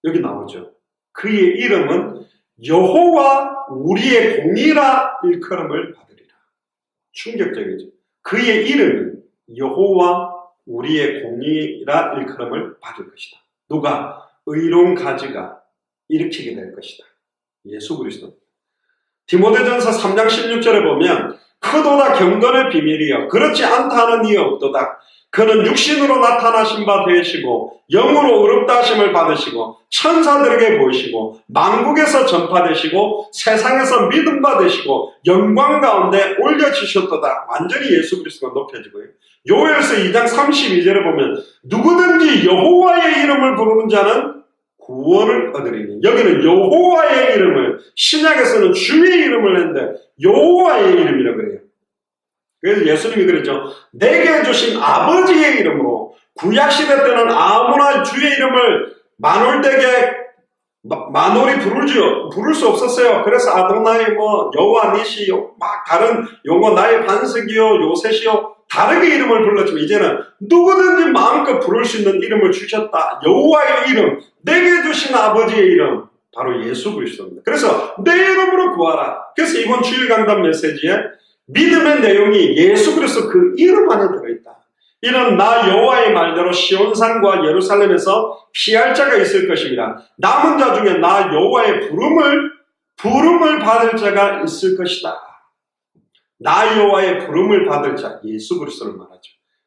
여기 나오죠. 그의 이름은 여호와 우리의 공의라 일컬음을 받으리라. 충격적이죠. 그의 이름이 여호와 우리의 공의라 일컬음을 받을 것이다. 누가? 의로운 가지가 일으키게 될 것이다. 예수 그리스도. 디모데전서 3장 16절에 보면 크도다 경건의 비밀이여 그렇지 않다 하는 이가 없도다. 그는 육신으로 나타나신 바 되시고 영으로 의롭다 하심을 받으시고 천사들에게 보이시고 만국에서 전파되시고 세상에서 믿음 받으시고 영광 가운데 올려주셨도다. 완전히 예수 그리스도가 높여지고요. 요엘서 2장 32절에 보면 누구든지 여호와의 이름을 부르는 자는 구원을 얻으리니. 여기는 여호와의 이름을, 신약에서는 주의 이름을 했는데 여호와의 이름이라고 그래요. 그래서 예수님이 그랬죠. 내게 주신 아버지의 이름으로. 구약시대 때는 아무나 주의 이름을 만월이 부를 수 없었어요. 그래서 아도나이 여호와 니시 막 다른 용어 나의 반석이요 요셋이요 다르게 이름을 불렀지만 이제는 누구든지 마음껏 부를 수 있는 이름을 주셨다. 여호와의 이름, 내게 주신 아버지의 이름, 바로 예수 그리스도입니다. 그래서 내 이름으로 구하라. 그래서 이번 주일 강단 메시지에 믿음의 내용이 예수 그리스도 그 이름 안에 들어있다. 이는 나 여호와의 말대로 시온산과 예루살렘에서 피할 자가 있을 것입니다. 남은 자 중에 나 여호와의 부름을 받을 자가 있을 것이다. 나 여호와의 부름을 받을 자, 예수 그리스도를 말하죠.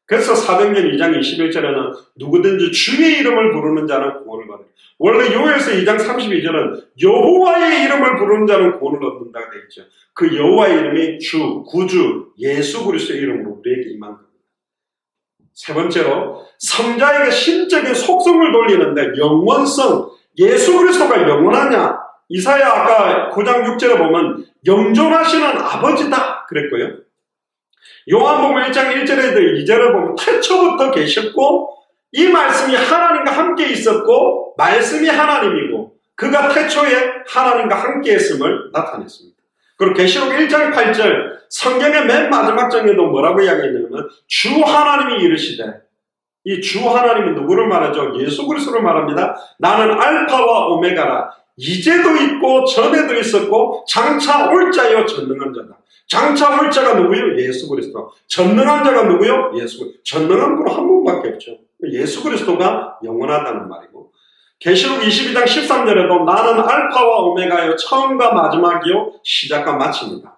그래서 사도행전 2장 21절에는 누구든지 주의 이름을 부르는 자는 구원을 받으리라. 원래 요엘서 2장 32절은 여호와의 이름을 부르는 자는 구원을 얻는다고 되어 있죠. 그 여호와의 이름이 주, 구주, 예수 그리스도의 이름으로 우리에게 임한 겁니다. 세 번째로 성자에게 신적인 속성을 돌리는데 영원성, 예수 그리스도가 영원하냐? 이사야 아까 9장 6절에 보면 영존하시는 아버지다 그랬고요. 요한복음 1장 1절에도 2절에 보면 태초부터 계셨고 이 말씀이 하나님과 함께 있었고 말씀이 하나님이고 그가 태초에 하나님과 함께 했음을 나타냈습니다. 그리고 계시록 1장 8절 성경의 맨 마지막 장에도 뭐라고 이야기했냐면 주 하나님이 이르시되, 이 주 하나님은 누구를 말하죠? 예수 그리스도를 말합니다. 나는 알파와 오메가라. 이제도 있고 전에도 있었고 장차 올 자요 전능한 자다. 장차 올 자가 누구요? 예수 그리스도. 전능한 자가 누구요? 예수. 전능한 분은 한 분밖에 없죠. 예수 그리스도가 영원하다는 말이고, 계시록 22장 13절에도 나는 알파와 오메가요 처음과 마지막이요 시작과 마칩니다.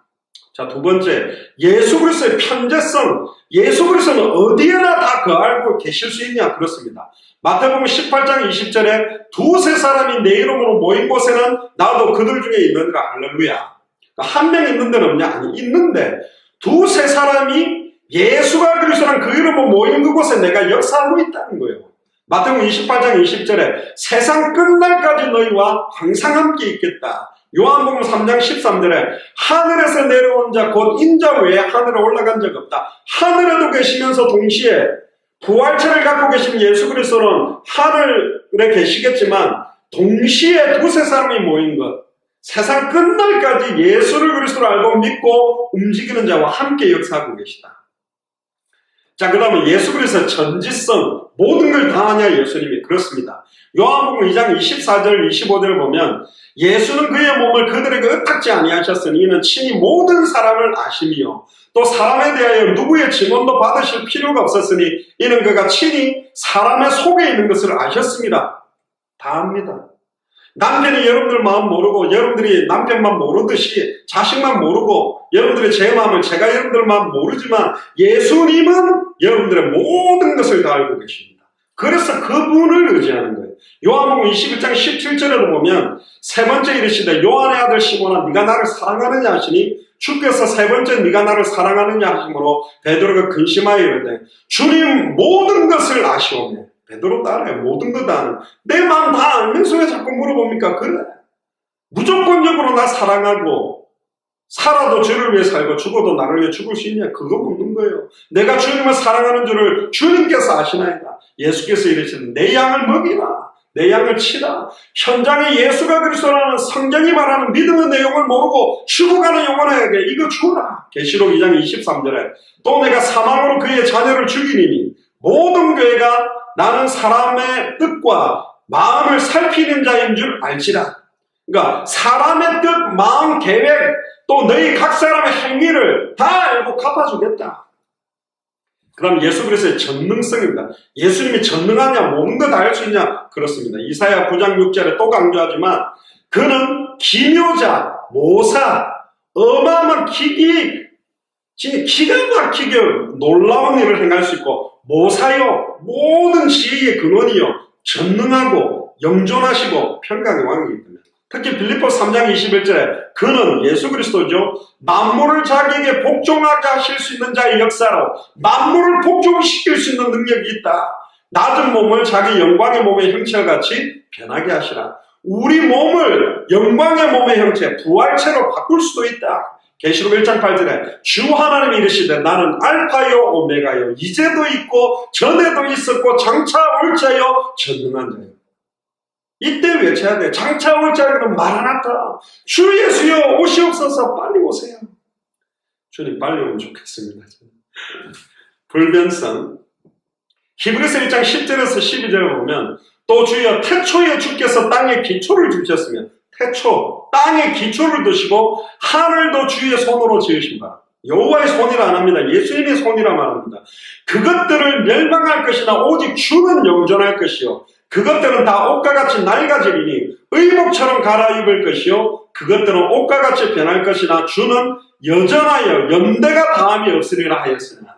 자, 두 번째, 예수 그리스도의 편재성. 예수 그리스도는 어디에나 다 거하고 계실 수 있냐? 그렇습니다. 마태복음 18장 20절에 두세 사람이 내 이름으로 모인 곳에는 나도 그들 중에 있느니라. 할렐루야. 한 명 있는 데는 없냐? 아니, 있는데 두세 사람이 예수가 그리스도란 그 이름으로 모인 그곳에 내가 역사하고 있다는 거예요. 마태복음 28장 20절에 세상 끝날까지 너희와 항상 함께 있겠다. 요한복음 3장 13절에 하늘에서 내려온 자 곧 인자 외에 하늘에 올라간 적 없다. 하늘에도 계시면서 동시에 부활체를 갖고 계신 예수 그리스도는 하늘에 계시겠지만 동시에 두세 사람이 모인 것, 세상 끝날까지 예수를 그리스도로 알고 믿고 움직이는 자와 함께 역사하고 계시다. 자, 그 다음에 예수 그리스도의 전지성, 모든 걸 다 하냐 예수님이. 그렇습니다. 요한복음 2장 24절 25절을 보면 예수는 그의 몸을 그들에게 의탁지 아니하셨으니 이는 친히 모든 사람을 아심이요 또 사람에 대하여 누구의 증언도 받으실 필요가 없었으니 이는 그가 친히 사람의 속에 있는 것을 아셨습니다. 다 압니다. 남편이 여러분들 마음 모르고 여러분들이 남편만 모르듯이 자식만 모르고 여러분들의 제 마음을 제가 여러분들 마음 모르지만 예수님은 여러분들의 모든 것을 다 알고 계십니다. 그래서 그분을 의지하는 거예요. 요한복음 21장 17절에도 보면 세 번째 이르시되 요한의 아들 시몬아 네가 나를 사랑하느냐 하시니 주께서 세 번째 네가 나를 사랑하느냐 하심으로 베드로가 근심하여 이르되 주님 모든 것을 아시오매. 베드로 따라해. 모든 것 아는. 내 마음 다 알면서 왜 자꾸 물어봅니까? 그래. 무조건적으로 나 사랑하고 살아도 주를 위해 살고 죽어도 나를 위해 죽을 수 있냐? 그거 묻는 거예요. 내가 주님을 사랑하는 줄을 주님께서 아시나이다. 예수께서 이르시는 내 양을 먹이라. 내 양을 치라. 현장에 예수가 그리스도라는 성경이 말하는 믿음의 내용을 모르고 죽어가는 영혼에게 이거 주라. 계시록 2장 23절에 또 내가 사망으로 그의 자녀를 죽이니 모든 교회가 나는 사람의 뜻과 마음을 살피는 자인 줄 알지라. 그러니까 사람의 뜻, 마음, 계획 또 너희 각 사람의 행위를 다 알고 갚아주겠다. 그럼 예수 그리스도의 전능성입니다. 예수님이 전능하냐, 모든 거 다 할 수 있냐? 그렇습니다. 이사야 9장 6절에 또 강조하지만 그는 기묘자, 모사, 어마어마한 기가 막히게 놀라운 일을 행할 수 있고 모사요, 모든 지혜의 근원이요, 전능하고 영존하시고 평강의 왕이기 때문에 특히 빌립보서 3장 21절에 그는 예수 그리스도죠. 만물을 자기에게 복종하게 하실 수 있는 자의 역사로 만물을 복종시킬 수 있는 능력이 있다. 낮은 몸을 자기 영광의 몸의 형체같이 변하게 하시라. 우리 몸을 영광의 몸의 형체, 부활체로 바꿀 수도 있다. 계시록 1장 8절에 주 하나님이 이르시되 나는 알파요 오메가요 이제도 있고 전에도 있었고 장차 올 자요 전능한 자요. 이때 외쳐야 돼. 장차 올 자는 마라나타. 주 예수여 오시옵소서. 빨리 오세요. 주님 빨리 오면 좋겠습니다. 불변성. 히브리서 1장 10절에서 12절을 보면 또 주여 태초에 주께서 땅에 기초를 주셨으면 태초 땅에 기초를 두시고 하늘도 주의 손으로 지으신 바 여호와의 손이라 안 합니다. 예수님의 손이라 말합니다. 그것들을 멸망할 것이나 오직 주는 영존할 것이요 그것들은 다 옷과 같이 낡아지리니 의복처럼 갈아입을 것이요 그것들은 옷과 같이 변할 것이나 주는 여전하여 연대가 다함이 없으리라 하였으나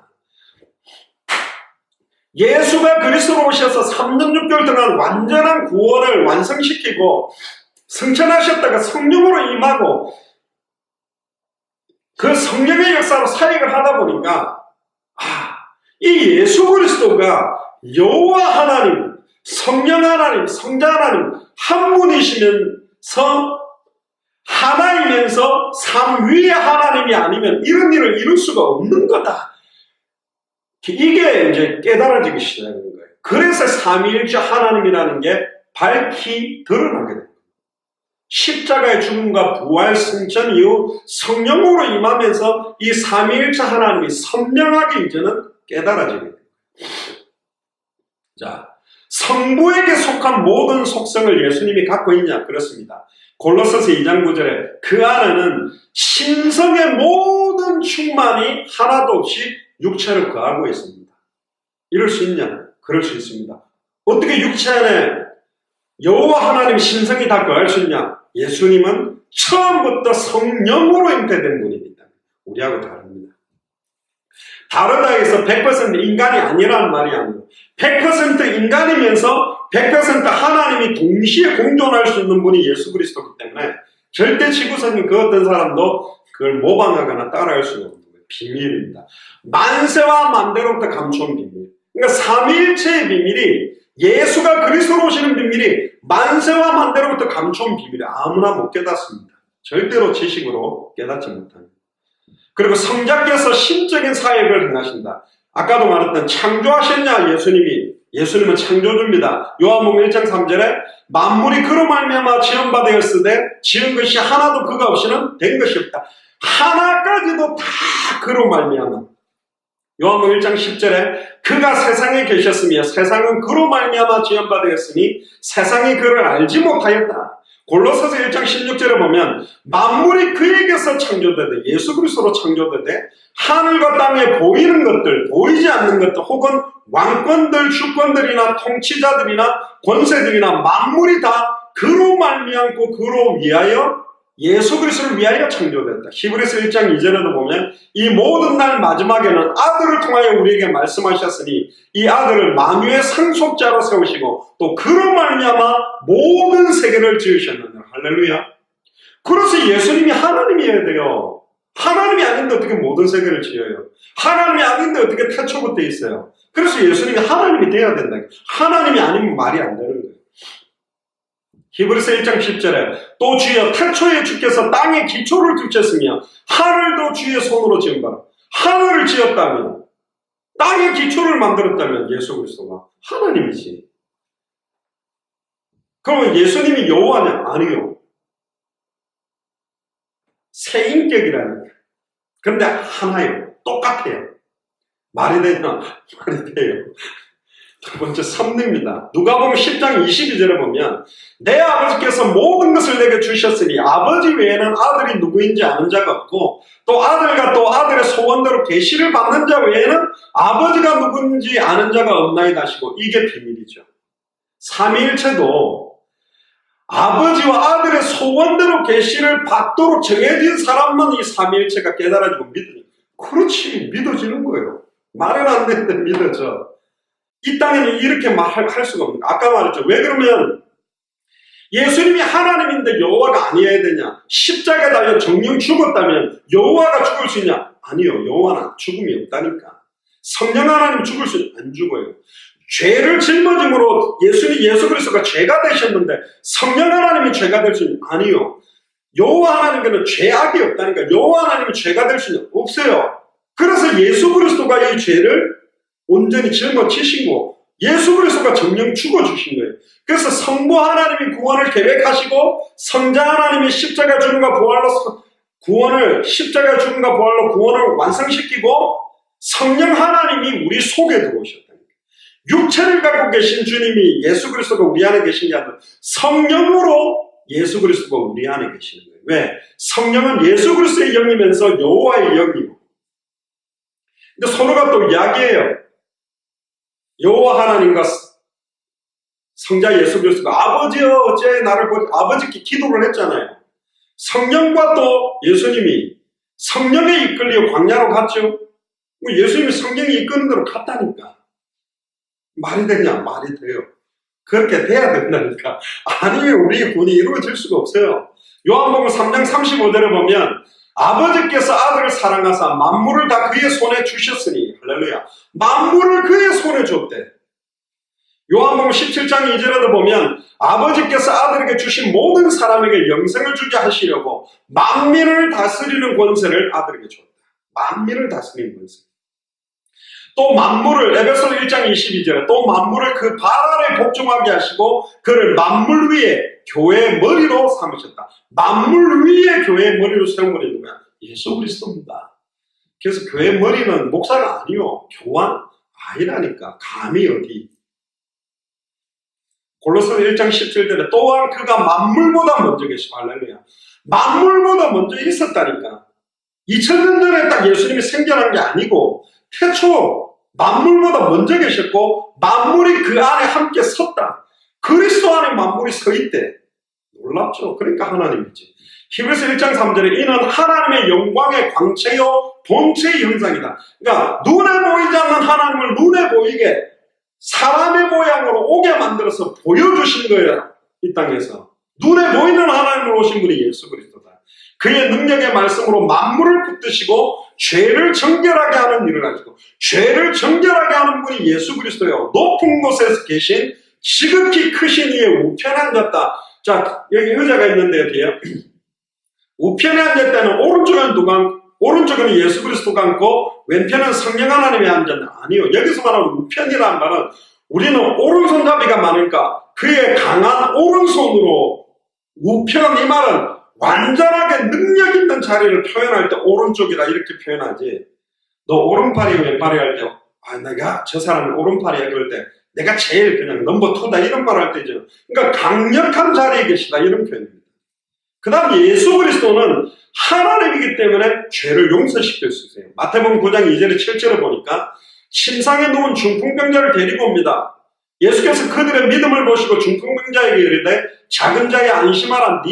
예수가 그리스도로 오셔서 3년 6개월 동안 완전한 구원을 완성시키고 승천하셨다가 성령으로 임하고 그 성령의 역사로 사역을 하다 보니까 이 예수 그리스도가 여호와 하나님, 성령 하나님, 성자 하나님 한 분이시면서 하나이면서 삼위의 하나님이 아니면 이런 일을 이룰 수가 없는 거다. 이게 이제 깨달아지기 시작하는 거예요. 그래서 삼위일체 하나님이라는 게 밝히 드러나게 됩니다. 십자가의 죽음과 부활 승천 이후 성령으로 임하면서 이 삼위일체 하나님이 선명하게 이제는 깨달아지게 됩니다. 자, 성부에게 속한 모든 속성을 예수님이 갖고 있냐? 그렇습니다. 골로새서 2장 9절에 그 안에는 신성의 모든 충만이 하나도 없이 육체를 거하고 있습니다. 이럴 수 있냐? 그럴 수 있습니다. 어떻게 육체 안에 여호와 하나님 신성이 다 거할 수 있냐? 예수님은 처음부터 성령으로 잉태된 분입니다. 우리하고 다릅니다. 다르다 해서 100% 인간이 아니라는 말이 아니고 100% 인간이면서 100% 하나님이 동시에 공존할 수 있는 분이 예수 그리스도이기 때문에 절대 지구상의 그 어떤 사람도 그걸 모방하거나 따라할 수 없는 거예요. 비밀입니다. 만세와 만대로부터 감춰온 비밀. 그러니까 삼위일체의 비밀이 예수가 그리스도로 오시는 비밀이 만세와 만대로부터 감춰온 비밀이 아무나 못 깨닫습니다. 절대로 지식으로 깨닫지 못합니다. 그리고 성자께서 신적인 사역을 행하신다. 아까도 말했던 창조하셨냐 예수님은 창조주입니다. 요한복음 1장 3절에 만물이 그로 말미암아 지은 바 되었으되 지은 것이 하나도 그가 없이는 된 것이 없다. 하나까지도 다 그로 말미암아. 요한복음 1장 10절에 그가 세상에 계셨으며 세상은 그로 말미암아 지은 바 되었으니 세상이 그를 알지 못하였다. 골로새서 1장 16절에 보면 만물이 그에게서 창조되되 예수 그리스도로 창조되되 하늘과 땅에 보이는 것들, 보이지 않는 것들 혹은 왕권들, 주권들이나 통치자들이나 권세들이나 만물이 다 그로 말미암고 그로 위하여 예수 그리스도를 위하여 창조됐다. 히브리서 1장 2절에도 보면 이 모든 날 마지막에는 아들을 통하여 우리에게 말씀하셨으니 이 아들을 만유의 상속자로 세우시고 또 그로 말미암아 모든 세계를 지으셨느니라. 할렐루야. 그래서 예수님이 하나님이어야 돼요. 하나님이 아닌데 어떻게 모든 세계를 지어요? 하나님이 아닌데 어떻게 태초부터 있어요? 그래서 예수님이 하나님이 돼야 된다. 하나님이 아니면 말이 안 되는 거예요. 히브리서 1장 10절에 또 주여 태초에 주께서 땅에 기초를 두셨으며 하늘도 주의 손으로 지은 바라. 하늘을 지었다면, 땅에 기초를 만들었다면 예수 그리스도가 하나님이지. 그러면 예수님이 여호와냐? 아니요. 새 인격이라는. 그런데 하나예요. 똑같아요. 말이 되냐? 말이 돼요. 두 번째 섭리입니다. 누가복음 10장 22절에 보면 내 아버지께서 모든 것을 내게 주셨으니 아버지 외에는 아들이 누구인지 아는 자가 없고 또 아들과 또 아들의 소원대로 계시를 받는 자 외에는 아버지가 누구인지 아는 자가 없나이다 하시고 이게 비밀이죠. 삼위일체도 아버지와 아들의 소원대로 계시를 받도록 정해진 사람만 이 삼위일체가 깨달아지고 믿으니 그렇지 믿어지는 거예요. 말은 안 되는데 믿어져. 이 땅에는 이렇게 말할 수가 없는 거예요. 아까 말했죠. 왜 그러면 예수님이 하나님인데 여호와가 아니어야 되냐? 십자가에 달려 정령 죽었다면 여호와가 죽을 수 있냐? 아니요. 여호와는 죽음이 없다니까. 성령 하나님 죽을 수 안 죽어요. 죄를 짊어짐으로 예수 그리스도가 죄가 되셨는데 성령 하나님이 죄가 될 수 있냐? 아니요. 여호와 하나님께는 죄악이 없다니까. 여호와 하나님이 죄가 될 수 있냐? 없어요. 그래서 예수 그리스도가 이 죄를 온전히 짊어지시고 예수 그리스도가 정령 죽어주신 거예요. 그래서 성부 하나님이 구원을 계획하시고 성자 하나님이 십자가 죽음과 부활로 구원을 십자가 죽음과 부활로 구원을 완성시키고 성령 하나님이 우리 속에 들어오셨다. 육체를 갖고 계신 주님이 예수 그리스도가 우리 안에 계신 게 아니라 성령으로 예수 그리스도가 우리 안에 계시는 거예요. 왜? 성령은 예수 그리스도의 영이면서 여호와의 영이고. 근데 서로가 또 이야기해요. 여호와 하나님과 성자 예수 그리스도가 아버지여 어찌하여 나를 보지 아버지께 기도를 했잖아요. 성령과 또 예수님이 성령에 이끌려 광야로 갔죠. 예수님이 성령이 이끄는 대로 갔다니까. 말이 되냐? 말이 돼요. 그렇게 돼야 된다니까. 아니면 우리 군이 이루어질 수가 없어요. 요한복음 3장 35절에 보면 아버지께서 아들을 사랑하사 만물을 다 그의 손에 주셨으니 할렐루야. 만물을 그의 손에 줬대. 요한복음 17장 2절에도 보면 아버지께서 아들에게 주신 모든 사람에게 영생을 주게 하시려고 만민을 다스리는 권세를 아들에게 줬다. 만민을 다스리는 권세. 또 만물을 에베소 1장 22절에 또 만물을 그 발 아래 복종하게 하시고 그를 만물 위에 교회의 머리로 삼으셨다. 만물 위에 교회의 머리로 세운 분이 누구야? 예수 그리스도입니다. 그래서 교회의 머리는 목사가 아니요. 교환 아니라니까. 감히 어디. 골로새 1장 17절에 또한 그가 만물보다 먼저 계시고 할렐루야. 만물보다 먼저 있었다니까. 2000년 전에 딱 예수님이 생겨난 게 아니고 태초 만물보다 먼저 계셨고 만물이 그 안에 함께 섰다. 그리스도 안에 만물이 서 있대. 놀랍죠? 그러니까 하나님이지. 히브리서 1장 3절에 이는 하나님의 영광의 광채요 본체의 형상이다. 그러니까 눈에 보이지 않는 하나님을 눈에 보이게 사람의 모양으로 오게 만들어서 보여주신 거예요. 이 땅에서. 눈에 보이는 하나님을 오신 분이 예수 그리스도다. 그의 능력의 말씀으로 만물을 붙드시고 죄를 정결하게 하는 일을 하시고 죄를 정결하게 하는 분이 예수 그리스도요. 높은 곳에서 계신 지극히 크신 이의 우편에 앉았다. 자, 여기 의자가 있는데요, 뒤에. 우편에 앉을 때는 오른쪽에는 예수 그리스도가 앉고 왼편은 성령 하나님이 앉았다. 아니요. 여기서 말하는 우편이라는 말은 우리는 오른손잡이가 많으니까 그의 강한 오른손으로 우편 이 말은 완전하게 능력 있는 자리를 표현할 때 오른쪽이다 이렇게 표현하지. 너 오른팔이 왼팔이 할 때 내가 저 사람은 오른팔이야 그럴 때 내가 제일 그냥 넘버 2다 이런 말 할 때죠. 그러니까 강력한 자리에 계시다 이런 표현입니다. 그 다음 예수 그리스도는 하나님이기 때문에 죄를 용서시킬 수 있어요. 마태복음 9장 2절에 7절을 보니까 침상에 누운 중풍병자를 데리고 옵니다. 예수께서 그들의 믿음을 보시고 중풍병자에게 이르되 작은 자의 안심하라, 네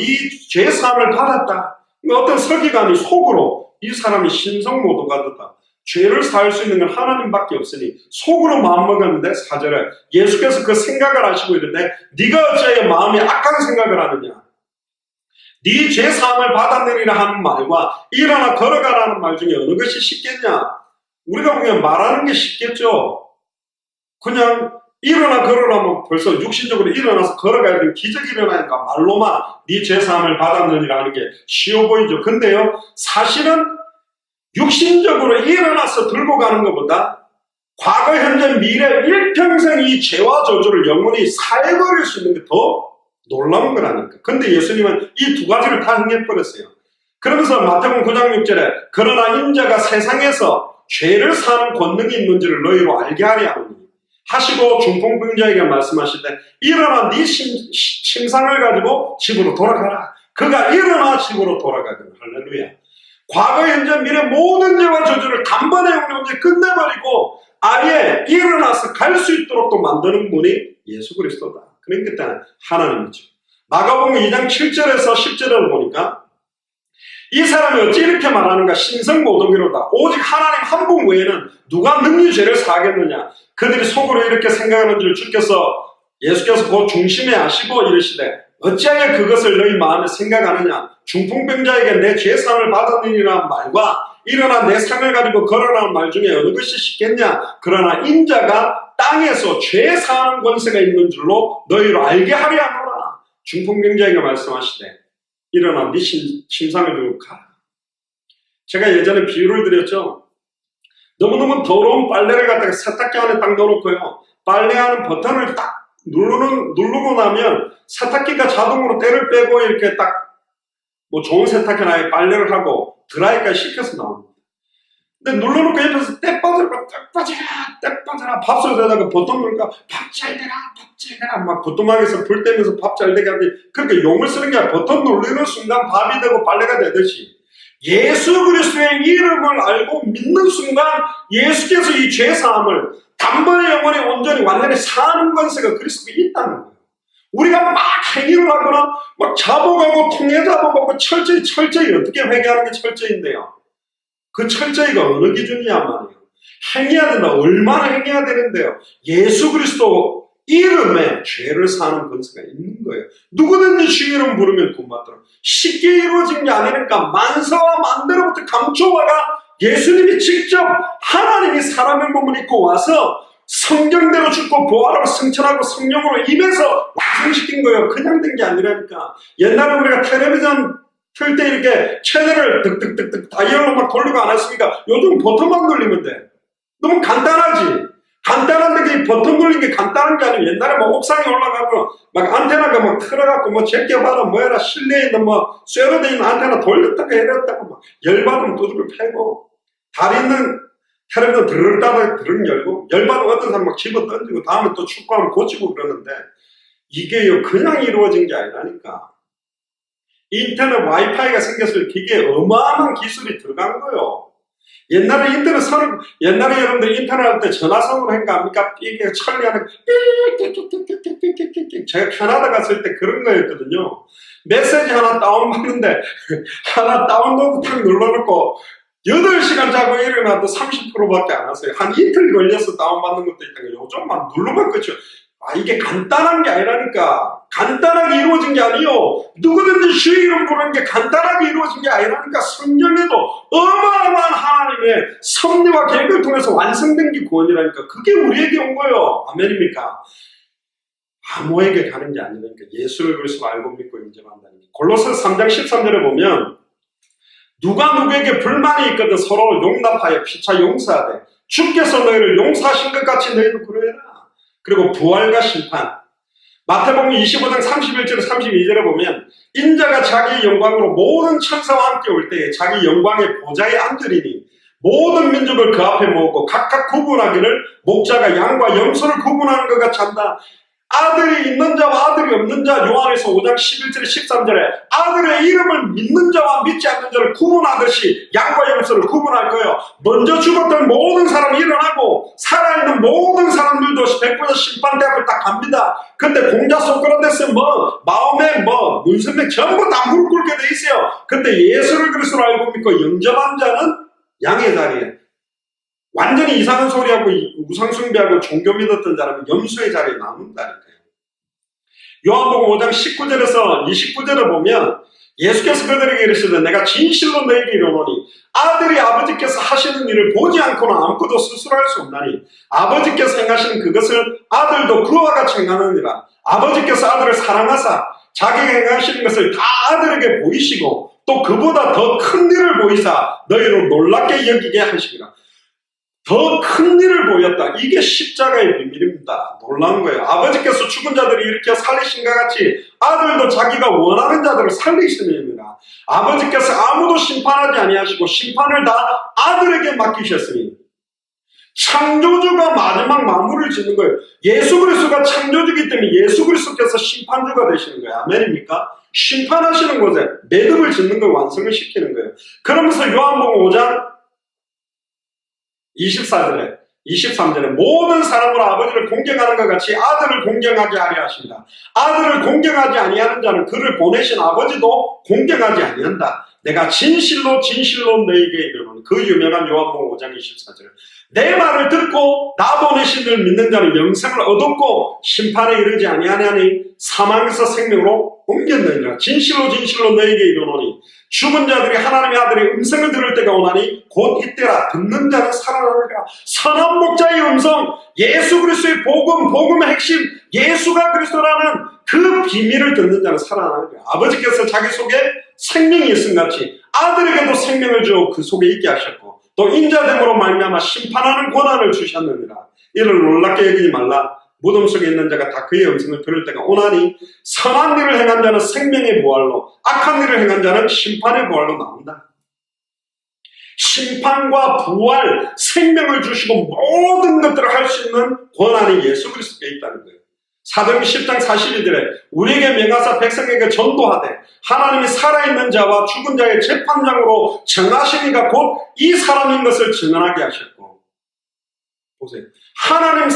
죄사함을 받았다. 어떤 서기관이 속으로 이 사람이 신성모독하다, 죄를 사할 수 있는 건 하나님밖에 없으니 속으로 마음먹었는데 4절에 예수께서 그 생각을 하시고 이르되 네가 어찌하여 마음에 악한 생각을 하느냐, 네 죄사함을 받았느니라 하는 말과 일어나 걸어가라는 말 중에 어느 것이 쉽겠냐? 우리가 보면 말하는 게 쉽겠죠. 그냥 일어나 걸으라면 벌써 육신적으로 일어나서 걸어가야 되는 기적이 일어나니까 말로만 네 죄사함을 받았느니라 하는 게 쉬워 보이죠. 근데요, 사실은 육신적으로 일어나서 들고 가는 것보다 과거, 현재, 미래, 일평생 이 죄와 저주를 영원히 사해버릴 수 있는 게 더 놀라운 거라니까. 근데 예수님은 이 두 가지를 다 행해버렸어요. 그러면서 마태복음 9장 6절에 그러나 인자가 세상에서 죄를 사는 권능이 있는지를 너희로 알게 하려 하노니 하시고 중풍병자에게 말씀하시되 일어나 네 침상을 가지고 집으로 돌아가라. 그가 일어나 집으로 돌아가거든. 할렐루야. 과거, 현재, 미래 모든 죄와 저주를 단번에 영원히 끝내버리고 아예 일어나서 갈 수 있도록 또 만드는 분이 예수 그리스도다. 그러니까 하나님이죠. 마가복음 2장 7절에서 10절을 보니까 이 사람이 어찌 이렇게 말하는가? 신성모독이로다. 오직 하나님 한 분 외에는 누가 능히 죄를 사하겠느냐? 그들이 속으로 이렇게 생각하는 줄 예수께서 그 중심에 아시고 이르시되 어찌하여 그것을 너희 마음에 생각하느냐? 중풍병자에게 내 죄사함을 받았느니라는 말과 일어나 내 상을 가지고 걸어라는 말 중에 어느 것이 쉽겠냐? 그러나 인자가 땅에서 죄 사하는 권세가 있는 줄로 너희로 알게 하려 하노라. 중풍병자에게 말씀하시되 일어나 네 침상을 들고 가라. 제가 예전에 비유를 드렸죠. 너무너무 더러운 빨래를 갖다가 세탁기 안에 딱 넣어놓고요, 빨래하는 버튼을 딱 누르고 나면 세탁기가 자동으로 때를 빼고 이렇게 딱 뭐 좋은 세탁기나 빨래를 하고 드라이까지 시켜서 나옵니다. 근데 눌러놓고 옆에서 때 빠져라 밥솥에다가 버튼 누르니까 밥 잘 되라 막 부뚜막에서 불 떼면서 밥 잘 되게 하는데 그렇게 용을 쓰는 게 아니라 버튼 누르는 순간 밥이 되고 빨래가 되듯이 예수 그리스도의 이름을 알고 믿는 순간 예수께서 이 죄사함을 단번에 영원히 온전히 완전히 사는 권세가 그리스도에 있다는 거예요. 우리가 막 행위를 하거나 막 자복하고 통해 자복하고 철저히 어떻게 회개하는 게 철저인데요. 그 철저히가 어느 기준이냐 말이에요. 행해야 된다. 얼마나 행해야 되는데요. 예수 그리스도 이름에 죄를 사는 권세가 있는 거예요. 누구든지 주 이름 부르면 구원받더라. 쉽게 이루어진 게 아니니까 만사와 만대로부터 강초와가 예수님이 직접 하나님이 사람의 몸을 입고 와서 성경대로 죽고 부활하고 승천하고 성령으로 임해서 완성시킨 거예요. 그냥 된 게 아니라니까. 옛날에 우리가 텔레비전 틀 때 이렇게 채널을 득득득득 다이얼로 막 돌리고 안 했습니까? 요즘 버튼만 돌리면 돼. 너무 간단하지? 간단한데 그 버튼 돌리는 게 간단한 게 아니고 옛날에 뭐 옥상에 올라가고 막 안테나가 막 틀어갖고 뭐 제껴봐라 뭐해라 실내에 있는 뭐 쇠로 돼 있는 안테나 돌렸다가 해렸다가 막 열받으면 두들을 패고 다리 있는 텔레비전 드르륵 닫아 드르륵 열고 열받으면 어떤 사람 막 집어 던지고 다음에 또 축구하면 고치고 그러는데 이게요 그냥 이루어진 게 아니라니까. 인터넷 와이파이가 생겼을 때 기계에 어마어마한 기술이 들어간 거예요. 옛날에 옛날에 여러분들 인터넷 할 때 전화선으로 한 거 압니까? 이게 천리하는 삑 제가 캐나다 갔을 때 그런 거였거든요. 메시지 하나 다운받는데 하나 다운로드 탁 눌러놓고 8시간 자고 일어나도 30%밖에 안 왔어요. 한 이틀 걸려서 다운받는 것도 있다는 거예요. 요즘만 누르면 끝이요. 이게 간단한 게 아니라니까. 간단하게 이루어진 게 아니요. 누구든지 주 이름 부르는 게 간단하게 이루어진 게 아니라니까. 성경에도 어마어마한 하나님의 섭리와 계획을 통해서 완성된 게 구원이라니까. 그게 우리에게 온 거예요. 아멘입니까? 아무에게 가는 게 아니라니까. 예수를 그리스도 알고 믿고 인정한다는 게. 골로새서 3장 13절에 보면 누가 누구에게 불만이 있거든 서로 용납하여 피차 용서하되 주께서 너희를 용서하신 것 같이 너희도 그러해라. 그리고 부활과 심판. 마태복음 25장 31절 32절에 보면 인자가 자기 영광으로 모든 천사와 함께 올 때에 자기 영광의 보좌에 앉으리니 모든 민족을 그 앞에 모으고 각각 구분하기를 목자가 양과 염소를 구분하는 것 같이 한다. 아들이 있는 자와 아들이 없는 자, 요한에서 5장 11절에 13절에 아들의 이름을 믿는 자와 믿지 않는 자를 구분하듯이 양과 염소를 구분할 거예요. 먼저 죽었던 모든 사람이 일어나고 살아있는 모든 사람들도 100% 심판대 앞을 딱 갑니다. 근데 공자 소크라테스 마음에 문선명 전부 다 무릎 꿇게 돼 있어요. 근데 예수를 그리스도로 알고 믿고 영접한 자는 양의 자리에, 완전히 이상한 소리하고 우상숭배하고 종교 믿었던 사람은 염소의 자리에 남는다니까요. 요한복음 5장 19절에서 29절을 보면 예수께서 그들에게 이르시되 내가 진실로 너희에게 이르노니 아들이 아버지께서 하시는 일을 보지 않고는 아무것도 스스로 할 수 없나니 아버지께서 행하시는 그것을 아들도 그와 같이 행하느니라. 아버지께서 아들을 사랑하사 자기가 행하시는 것을 다 아들에게 보이시고 또 그보다 더 큰 일을 보이사 너희로 놀랍게 여기게 하시리라. 더 큰 일을 보였다. 이게 십자가의 비밀입니다. 놀라운 거예요. 아버지께서 죽은 자들을 일으켜 살리신과 같이 아들도 자기가 원하는 자들을 살리시느니라. 아버지께서 아무도 심판하지 아니하시고 심판을 다 아들에게 맡기셨으니 창조주가 마지막 마무리를 짓는 거예요. 예수 그리스도가 창조주이기 때문에 예수 그리스도께서 심판주가 되시는 거예요. 아멘입니까? 심판하시는 곳에 매듭을 짓는 걸 완성을 시키는 거예요. 그러면서 요한복음 5장 23절에 모든 사람으로 아버지를 공경하는 것 같이 아들을 공경하게 하려 하십니다. 아들을 공경하지 아니하는 자는 그를 보내신 아버지도 공경하지 아니한다. 내가 진실로 너희에게 이르노니. 그 유명한 요한복음 5장 24절. 내 말을 듣고 나 보내신 이를 믿는 자는 영생을 얻었고 심판에 이르지 아니하나니 사망에서 생명으로 옮겼느니라. 진실로 너희에게 이르노니 죽은 자들이 하나님의 아들의 음성을 들을 때가 오나니 곧 이때라. 듣는 자는 살아나리라. 선한 목자의 음성, 예수 그리스도의 복음의 핵심, 예수가 그리스도라는 그 비밀을 듣는 자는 살아나리라. 아버지께서 자기 속에 생명이 있음 같이 아들에게도 생명을 주어 그 속에 있게 하셨고 또 인자됨으로 말미암아 심판하는 권한을 주셨느니라. 이를 놀랍게 여기지 말라. 무덤 속에 있는 자가 다 그의 음성을 들을 때가 오나니 선한 일을 행한 자는 생명의 부활로 악한 일을 행한 자는 심판의 부활로 나온다. 심판과 부활, 생명을 주시고 모든 것들을 할 수 있는 권한이 예수 그리스도께 있다는 거예요. 사도행전 10장 42절에 우리에게 명하사 백성에게 전도하되 하나님이 살아있는 자와 죽은 자의 재판장으로 정하시니가 곧 이 사람인 것을 증언하게 하셨고, 보세요. 하나님이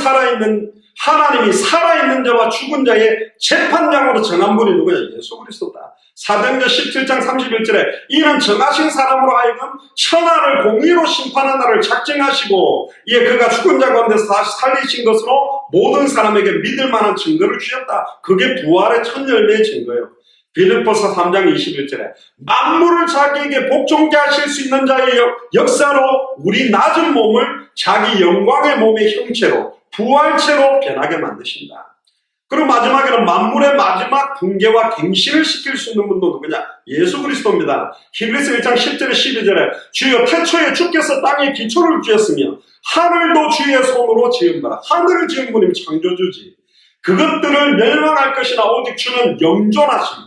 살아있는 자와 죽은 자의 재판장으로 정한 분이 누구야? 예수 그리스도다. 사도행전 17장 31절에 이는 정하신 사람으로 하여금 천하를 공의로 심판하나를 작정하시고 이에 그가 죽은 자 가운데서 다시 살리신 것으로 모든 사람에게 믿을 만한 증거를 주셨다. 그게 부활의 첫 열매의 증거예요. 빌립보서 3장 21절에 만물을 자기에게 복종케 하실 수 있는 자의 역사로 우리 낮은 몸을 자기 영광의 몸의 형체로 부활체로 변하게 만드신다. 그리고 마지막에는 만물의 마지막 붕괴와 갱신을 시킬 수 있는 분도 누구냐? 예수 그리스도입니다. 히브리서 1장 10절에 12절에 주여 태초에 주께서 땅에 기초를 지었으며 하늘도 주의 손으로 지은 바라. 하늘을 지은 분이 창조주지. 그것들을 멸망할 것이나 오직 주는 영존하심,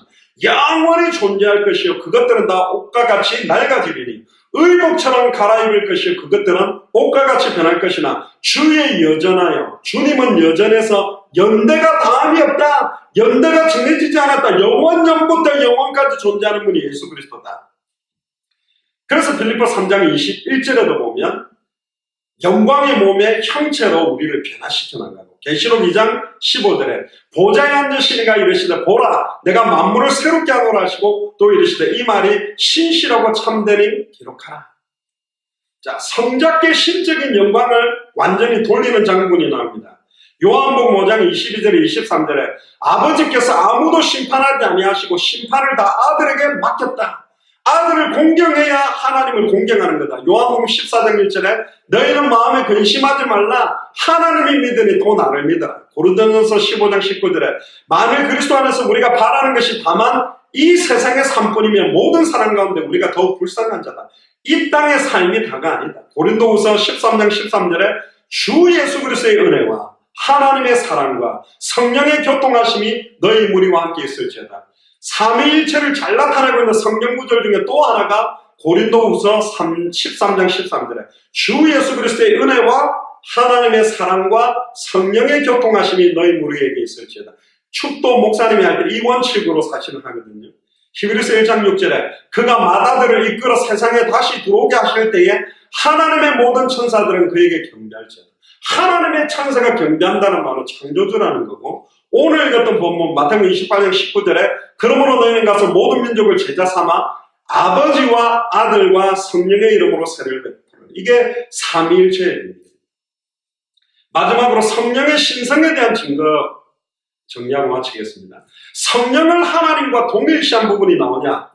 영원히 존재할 것이요 그것들은 다 옷과 같이 낡아지리니 의복처럼 갈아입을 것이요 그것들은 옷과 같이 변할 것이나 주의 여전하여, 주님은 여전해서 연대가 다함이 없다. 연대가 정해지지 않았다. 영원전부터 영원까지 존재하는 분이 예수 그리스도다. 그래서 빌립보 3장 21절에도 보면 영광의 몸의 형체로 우리를 변화시켜 나가고, 계시록 2장 15절에 보좌에 앉으시니가 이르시되 보라 내가 만물을 새롭게 하노라 하시고 또 이르시되 이 말이 신실하고 참되니 기록하라. 자, 성자께 신적인 영광을 완전히 돌리는 장군이 나옵니다. 요한복음 5장 22절에 23절에 아버지께서 아무도 심판하지 아니하시고 심판을 다 아들에게 맡겼다. 아들을 공경해야 하나님을 공경하는 거다. 요한복음 14장 1절에 너희는 마음에 근심하지 말라. 하나님이 믿으니 또 나를 믿어라. 고린도전서 15장 19절에 만일 그리스도 안에서 우리가 바라는 것이 다만 이 세상의 삶뿐이면 모든 사람 가운데 우리가 더욱 불쌍한 자다. 이 땅의 삶이 다가 아니다. 고린도후서 13장 13절에 주 예수 그리스도의 은혜와 하나님의 사랑과 성령의 교통하심이 너희 무리와 함께 있을지어다. 삼위일체를 잘 나타내고 있는 성경 구절 중에 또 하나가 고린도후서 13장 13절에 주 예수 그리스도의 은혜와 하나님의 사랑과 성령의 교통하심이 너희 무리에게 있을지어다. 축도 목사님이 할 때 이 원칙으로 사실은 하거든요. 히브리서 1장 6절에 그가 마다들을 이끌어 세상에 다시 들어오게 하실 때에 하나님의 모든 천사들은 그에게 경배할지어다. 하나님의 천사가 경배한다는 말은 창조주라는 거고, 오늘 읽었던 본문 마태복음 28장 19절에 그러므로 너희는 가서 모든 민족을 제자 삼아 아버지와 아들과 성령의 이름으로 세례를 베푸라. 이게 삼위일체입니다. 마지막으로 성령의 신성에 대한 증거 정리하고 마치겠습니다. 성령을 하나님과 동일시한 부분이 나오냐?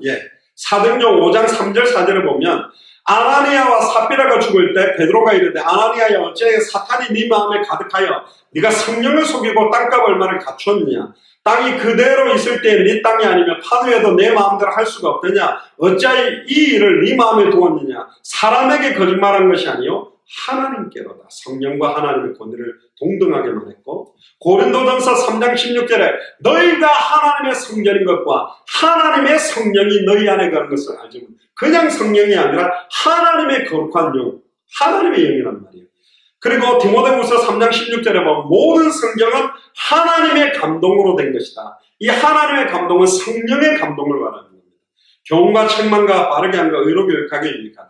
사도행전 5장 3절 4절을 보면 아나니아와 삽비라가 죽을 때 베드로가 이르되 아나니아야 어째 사탄이 네 마음에 가득하여 네가 성령을 속이고 땅값 얼마를 갖추었느냐? 땅이 그대로 있을 때 네 땅이 아니면 파도에도 내 마음대로 할 수가 없더냐? 어찌하여 이 일을 네 마음에 두었느냐? 사람에게 거짓말한 것이 아니요 하나님께로다. 성령과 하나님의 권위를 동등하게 말했고, 고린도전서 3장 16절에 너희가 하나님의 성전인 것과 하나님의 성령이 너희 안에 가는 것을 알지 못해. 그냥 성령이 아니라 하나님의 거룩한 영, 하나님의 영이란 말이에요. 그리고 디모데후서 3장 16절에 보면 모든 성경은 하나님의 감동으로 된 것이다. 이 하나님의 감동은 성령의 감동을 말하는 겁니다. 교훈과 책망과 바르게 함과 의로 교육하게 유익하다.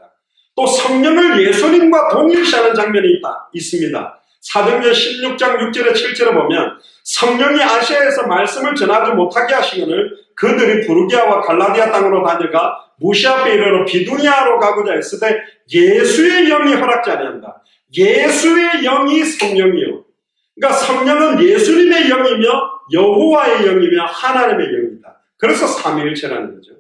또 성령을 예수님과 동일시하는 장면이 있습니다. 사도행전 16장 6절에 7절에 보면 성령이 아시아에서 말씀을 전하지 못하게 하시거늘 그들이 부르기아와 갈라디아 땅으로 다녀가 무시아 앞에 이르러 비두니아로 가고자 했을 때 예수의 영이 허락지 아니한다. 예수의 영이 성령이요. 그러니까 성령은 예수님의 영이며 여호와의 영이며 하나님의 영이다. 그래서 삼위일체라는 거죠.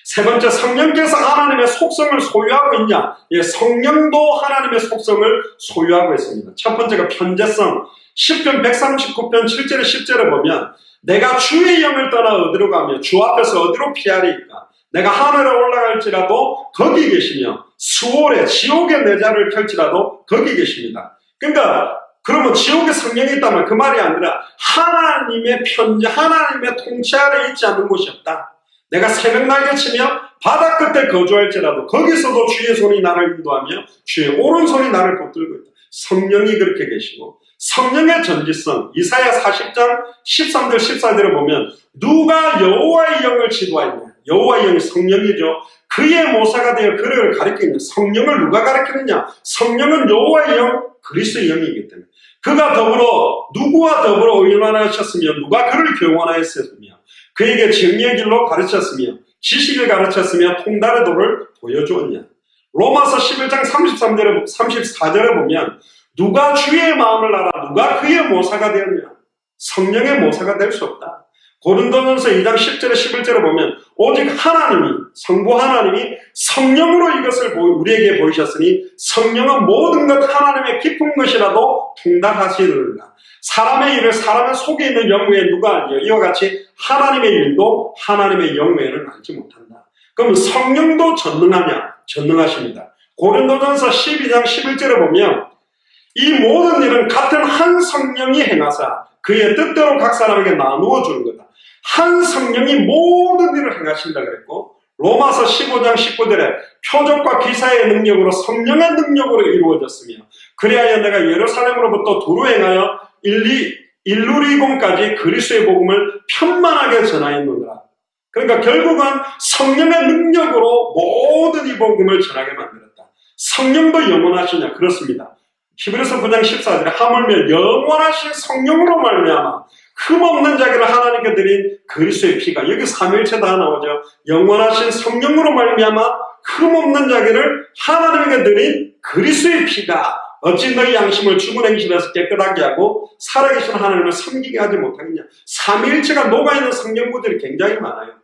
세 번째, 성령께서 하나님의 속성을 소유하고 있냐? 성령도 하나님의 속성을 소유하고 있습니다. 첫 번째가 편재성. 시편 139편 7절에 10절에 보면 내가 주의 영을 떠나 어디로 가며 주 앞에서 어디로 피하리까? 내가 하늘에 올라갈지라도 거기 계시며 수월에 지옥의 내 자를 펼지라도 거기 계십니다. 그러니까 그러면 지옥에 성령이 있다면 그 말이 아니라 하나님의 편재, 하나님의 통치 아래 있지 않는 곳이 없다. 내가 새벽 날개 치며 바다 끝에 거주할지라도 거기서도 주의 손이 나를 인도하며 주의 오른손이 나를 붙들고 있다. 성령이 그렇게 계시고, 성령의 전지성, 이사야 40장 13절 14절을 보면 누가 여호와의 영을 지도하였냐? 여호와의 영이 성령이죠. 그의 모사가 되어 그를 가리키느냐? 성령을 누가 가리키느냐? 성령은 여호와의 영, 그리스도의 영이기 때문에 그가 누구와 더불어 의논하셨으며 누가 그를 교훈하였으며 그에게 정의의 길로 가르쳤으며 지식을 가르쳤으며 통달의 도를 보여주었냐. 로마서 11장 33절에 34절에 보면 누가 주의 마음을 알아 누가 그의 모사가 되었냐. 성령의 모사가 될 수 없다. 고린도전서 2장 10절에 11절에 보면 오직 하나님이, 성부 하나님이 성령으로 이것을 우리에게 보이셨으니 성령은 모든 것 하나님의 깊은 것이라도 통달하시느니라. 사람의 일을 사람의 속에 있는 영외에 누가 알려? 이와 같이 하나님의 일도 하나님의 영외에는 알지 못한다. 그럼 성령도 전능하냐? 전능하십니다. 고린도전서 12장 11절에 보면 이 모든 일은 같은 한 성령이 행하사 그의 뜻대로 각 사람에게 나누어 주는 거다. 한 성령이 모든 일을 행하신다 그랬고, 로마서 15장 19절에 표적과 기사의 능력으로 성령의 능력으로 이루어졌으며 그리하여 내가 예루살렘으로부터 두루 행하여 일루리곤까지 그리스도의 복음을 편만하게 전하였느니라. 그러니까 결국은 성령의 능력으로 모든 이 복음을 전하게 만들었다. 성령도 영원하시냐? 그렇습니다. 히브리서 9장 14절에 하물며 영원하신 성령으로 말미암아 흠없는 자기를 하나님께 드린 그리스도의 피가, 여기 삼위일체 다 나오죠. 영원하신 성령으로 말미암아 흠없는 자기를 하나님께 드린 그리스도의 피가 어찌 너희 양심을 죽은 행실에서 깨끗하게 하고 살아계신 하나님을 섬기게 하지 못하겠냐. 삼위일체가 녹아있는 성경구들이 굉장히 많아요.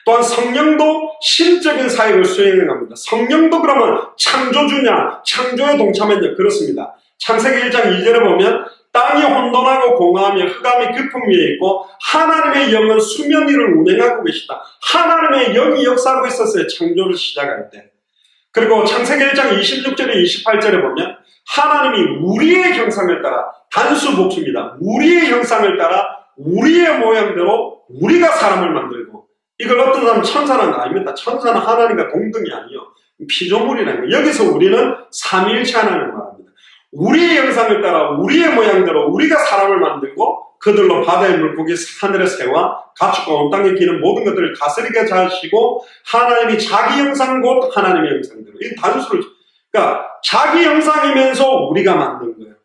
또한 성령도 신적인 사역을 수행합니다. 성령도 그러면 창조주냐, 창조에 동참했냐? 그렇습니다. 창세기 1장 2절에 보면 땅이 혼돈하고 공허하며 흑암이 깊은 위에 있고 하나님의 영은 수면 위를 운행하고 계시다. 하나님의 영이 역사하고 있었어요. 창조를 시작할 때. 그리고 창세기 1장 26절에 28절에 보면 하나님이 우리의 형상을 따라, 단수 복수입니다. 우리의 형상을 따라 우리의 모양대로 우리가 사람을 만들고, 이걸 어떤 사람은 천사는 아닙니다. 천사는 하나님과 동등이 아니요 피조물이라는 거예요. 여기서 우리는 삼위일체 하나님을 말합니다. 우리의 형상을 따라 우리의 모양대로 우리가 사람을 만들고 그들로 바다의 물고기, 하늘의 새와 가축과 온 땅에 기는 모든 것들을 다스리게 하시고 하나님이 자기 형상 곧 하나님의 형상대로. 이 단수를, 그러니까 자기 형상이면서 우리가 만든 거예요.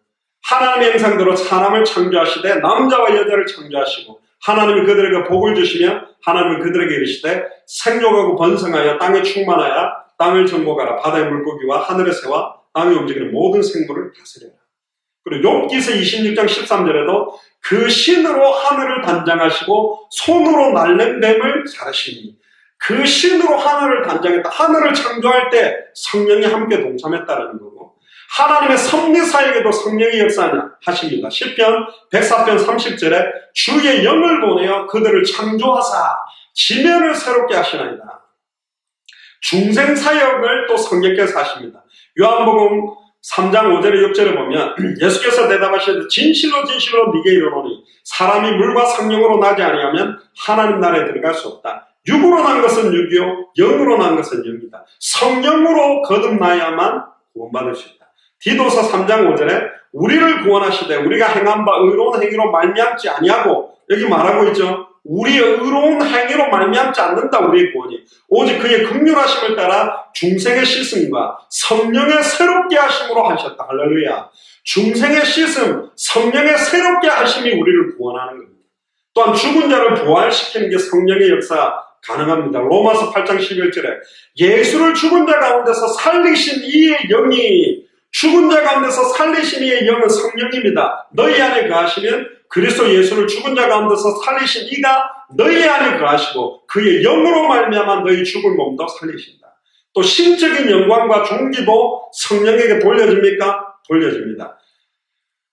하나님의 형상대로 사람을 창조하시되 남자와 여자를 창조하시고 하나님이 그들에게 복을 주시며 하나님은 그들에게 이르시되 생육하고 번성하여 땅에 충만하여 땅을 정복하라. 바다의 물고기와 하늘의 새와 땅에 움직이는 모든 생물을 다스려라. 그리고 욥기서 26장 13절에도 그 신으로 하늘을 단장하시고 손으로 날랜 뱀을 자르시니, 그 신으로 하늘을 단장했다. 하늘을 창조할 때 성령이 함께 동참했다는 거고, 하나님의 섭리사에게도 성령이 역사하십니다. 시편 104편 30절에 주의 영을 보내어 그들을 창조하사 지면을 새롭게 하시나이다. 중생사역을 또 성령께서 하십니다. 요한복음 3장 5절에 6절에 보면 예수께서 대답하시되 진실로 진실로 네게 이르노니 사람이 물과 성령으로 나지 아니하면 하나님 나라에 들어갈 수 없다. 육으로 난 것은 육이요 영으로 난 것은 영이다. 성령으로 거듭나야만 구원받을 수 있다. 디도서 3장 5절에 우리를 구원하시되 우리가 행한 바 의로운 행위로 말미암지 아니하고, 여기 말하고 있죠. 우리의 의로운 행위로 말미암지 않는다. 우리의 구원이 오직 그의 긍휼하심을 따라 중생의 씻음과 성령의 새롭게 하심으로 하셨다. 할렐루야. 중생의 씻음, 성령의 새롭게 하심이 우리를 구원하는 겁니다. 또한 죽은 자를 부활시키는 게 성령의 역사 가능합니다. 로마서 8장 11절에 예수를 죽은 자 가운데서 살리신 이의 영이, 죽은 자 가운데서 살리신 이의 영은 성령입니다. 너희 안에 거하시면 그리스도 예수를 죽은 자 가운데서 살리신 이가 너희 안에 거하시고 그의 영으로 말미암아 너희 죽을 몸도 살리신다. 또 신적인 영광과 존귀도 성령에게 돌려집니까? 돌려집니다.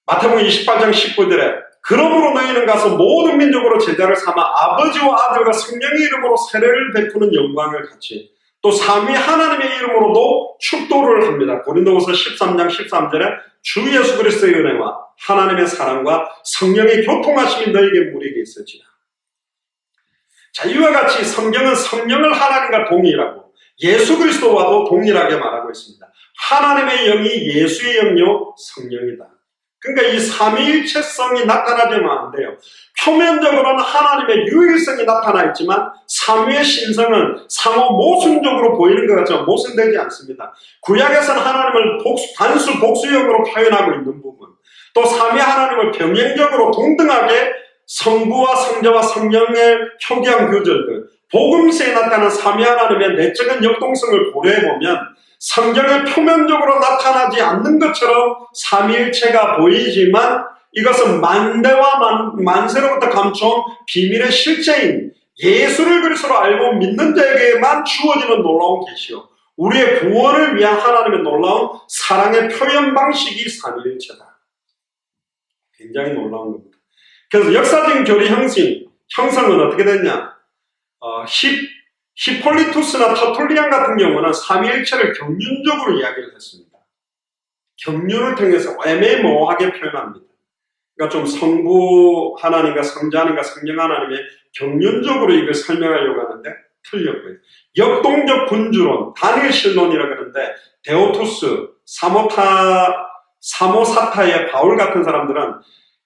마태복음 28장 19절에 그러므로 너희는 가서 모든 민족으로 제자를 삼아 아버지와 아들과 성령의 이름으로 세례를 베푸는 영광을 같이, 또 삼위 하나님의 이름으로도 축도를 합니다. 고린도후서 13장 13절에 주 예수 그리스도의 은혜와 하나님의 사랑과 성령의 교통하심이 너희에게 우리에게 있을지라. 자, 이와 같이 성경은 성령을 하나님과 동일하고 예수 그리스도와도 동일하게 말하고 있습니다. 하나님의 영이 예수의 영요 성령이다. 그러니까 이 삼위일체성이 나타나지만 안 돼요. 표면적으로는 하나님의 유일성이 나타나 있지만 삼위의 신성은 상호 모순적으로 보이는 것 같지만 모순되지 않습니다. 구약에서는 하나님을 단수 복수형으로 표현하고 있는 부분, 또 삼위 하나님을 병행적으로 동등하게 성부와 성자와 성령의 표기한 구절들, 복음서에 나타난 삼위 하나님의 내적인 역동성을 고려해보면 성경에 표면적으로 나타나지 않는 것처럼 삼위일체가 보이지만 이것은 만대와 만세로부터 감춰온 비밀의 실제인 예수를 그리스도로 알고 믿는 자에게만 주어지는 놀라운 계시요, 우리의 구원을 위한 하나님의 놀라운 사랑의 표현 방식이 삼위일체다. 굉장히 놀라운 겁니다. 그래서 역사적인 교리 형성은 어떻게 됐냐? 히폴리투스나 터툴리안 같은 경우는 삼위일체를 경륜적으로 이야기를 했습니다. 경륜을 통해서 애매모호하게 표현합니다. 그러니까 좀 성부 하나님과 성자 하나님과 성령 하나님의 경륜적으로 이걸 설명하려고 하는데 틀렸고요. 역동적 군주론, 다니엘실론이라 그러는데 데오투스, 사모사타의 바울 같은 사람들은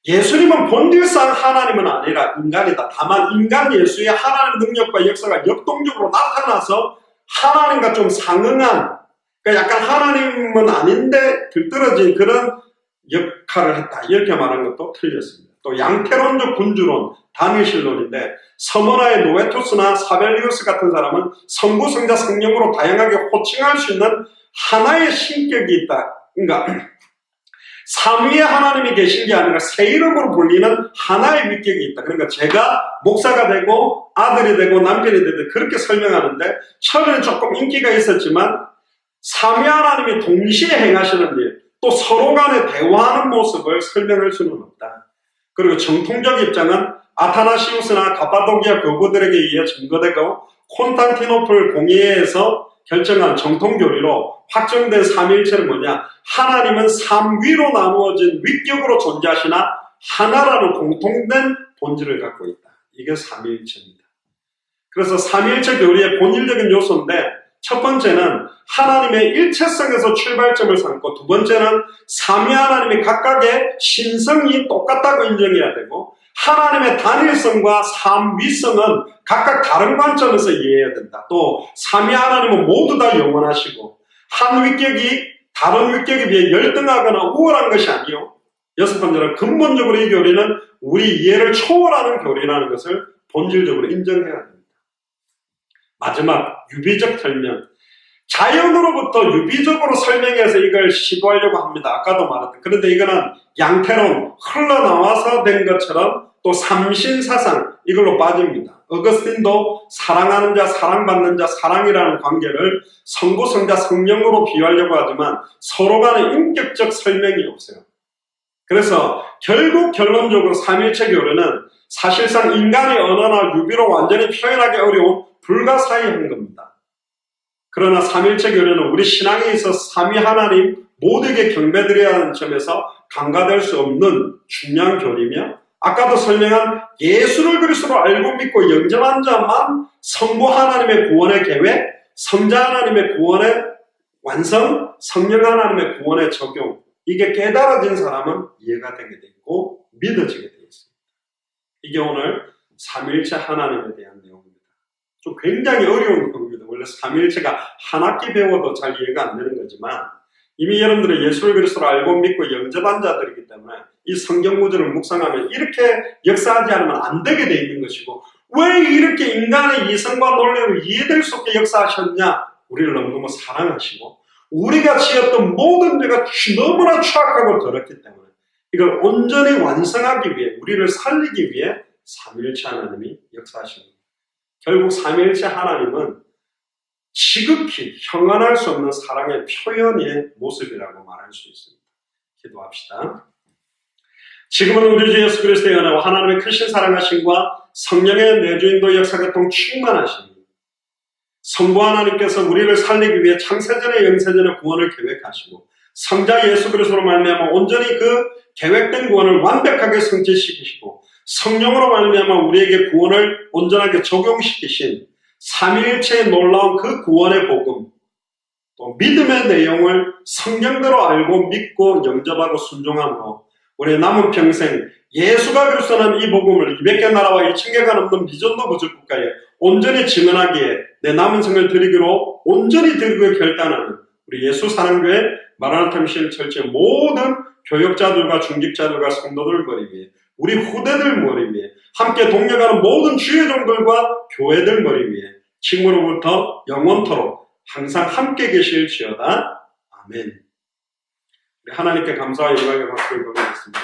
예수님은 본질상 하나님은 아니라 인간이다. 다만 인간 예수의 하나님 능력과 역사가 역동적으로 나타나서 하나님과 좀 상응한, 그러니까 약간 하나님은 아닌데 들떨어진 그런 역할을 했다. 이렇게 말하는 것도 틀렸습니다. 또 양태론적 군주론, 다니엘실론인데 서머나의 노에토스나 사벨리우스 같은 사람은 성부, 성자, 성령으로 다양하게 호칭할 수 있는 하나의 신격이 있다. 그러니까 삼위의 하나님이 계신 게 아니라 세 이름으로 불리는 하나의 위격이 있다. 그러니까 제가 목사가 되고 아들이 되고 남편이 되고 그렇게 설명하는데 처음에는 조금 인기가 있었지만 삼위 하나님이 동시에 행하시는 일, 또 서로 간에 대화하는 모습을 설명할 수는 없다. 그리고 정통적 입장은 아타나시우스나 가파도기아 교구들에게 의해 증거되고 콘스탄티노플 공의회에서 결정한 정통교리로 확정된 삼위일체는 뭐냐? 하나님은 삼위로 나누어진 위격으로 존재하시나 하나라는 공통된 본질을 갖고 있다. 이게 삼위일체입니다. 그래서 삼위일체 교리의 본질적인 요소인데 첫 번째는 하나님의 일체성에서 출발점을 삼고, 두 번째는 삼위 하나님의 각각의 신성이 똑같다고 인정해야 되고, 하나님의 단일성과 삼위성은 각각 다른 관점에서 이해해야 된다. 또 삼위 하나님은 모두 다 영원하시고, 한 위격이 다른 위격에 비해 열등하거나 우월한 것이 아니요, 여섯 번째는 근본적으로 이 교리는 우리 이해를 초월하는 교리라는 것을 본질적으로 인정해야 됩니다. 마지막, 유비적 설명. 자연으로부터 유비적으로 설명해서 이걸 시도하려고 합니다. 아까도 말했던. 그런데 이거는 양태론, 흘러나와서 된 것처럼 또 삼신사상, 이걸로 빠집니다. 어거스틴도 사랑하는 자, 사랑받는 자, 사랑이라는 관계를 성부, 성자, 성령으로 비유하려고 하지만 서로 간의 인격적 설명이 없어요. 그래서 결국 결론적으로 삼일체 교리는 사실상 인간의 언어나 유비로 완전히 표현하기 어려운 불가사의한 겁니다. 그러나 삼일체 교리는 우리 신앙에 있어 삼위 하나님 모두에게 경배드려야 하는 점에서 간과될 수 없는 중요한 교리며, 아까도 설명한 예수를 그리스도로 알고 믿고 영접한 자만 성부 하나님의 구원의 계획, 성자 하나님의 구원의 완성, 성령 하나님의 구원의 적용, 이게 깨달아진 사람은 이해가 되게 돼 있고 믿어지게 되어 있습니다. 이게 오늘 삼일체 하나님에 대한 내용입니다. 좀 굉장히 어려운 내용입니다. 원래 삼일체가 한 학기 배워도 잘 이해가 안 되는 거지만, 이미 여러분들은 예수를 그리스도로 알고 믿고 영접한 자들이기 때문에 이 성경 구절을 묵상하면 이렇게 역사하지 않으면 안 되게 돼 있는 것이고, 왜 이렇게 인간의 이성과 논리로 이해될 수 없게 역사하셨냐? 우리를 너무너무 사랑하시고 우리가 지었던 모든 죄가 너무나 추악하고 더럽기 때문에 이걸 온전히 완성하기 위해, 우리를 살리기 위해 삼일체 하나님이 역사하십니다. 결국 삼일체 하나님은 지극히 형언할 수 없는 사랑의 표현의 모습이라고 말할 수 있습니다. 기도합시다. 지금은 우리 주 예수 그리스도의 은혜와 하나님의 크신 사랑하심과 성령의 내주인도 역사교통 충만하십니다. 성부 하나님께서 우리를 살리기 위해 창세전의 영세전의 구원을 계획하시고, 성자 예수 그리스도로 말미암아 온전히 그 계획된 구원을 완벽하게 성취시키시고, 성령으로 말미암아 우리에게 구원을 온전하게 적용시키신 삼위일체의 놀라운 그 구원의 복음, 또 믿음의 내용을 성경대로 알고 믿고 영접하고 순종함으로 우리의 남은 평생 예수가 그리스도는 이 복음을 200개 나라와 2000개가 넘는 미전도 부족 국가에 온전히 증언하기에 내 남은 생을 드리기로 온전히 드리고 결단하는 우리 예수 사랑교회 마라나타 미션 철저의 모든 교역자들과 중직자들과 성도들 머리 위에, 우리 후대들 머리 위에, 함께 동력하는 모든 주의 종들과 교회들 머리 위에 지금으로부터 영원토록 항상 함께 계실지어다. 아멘. 우리 하나님께 감사와 영광의 박수를 드리겠습니다.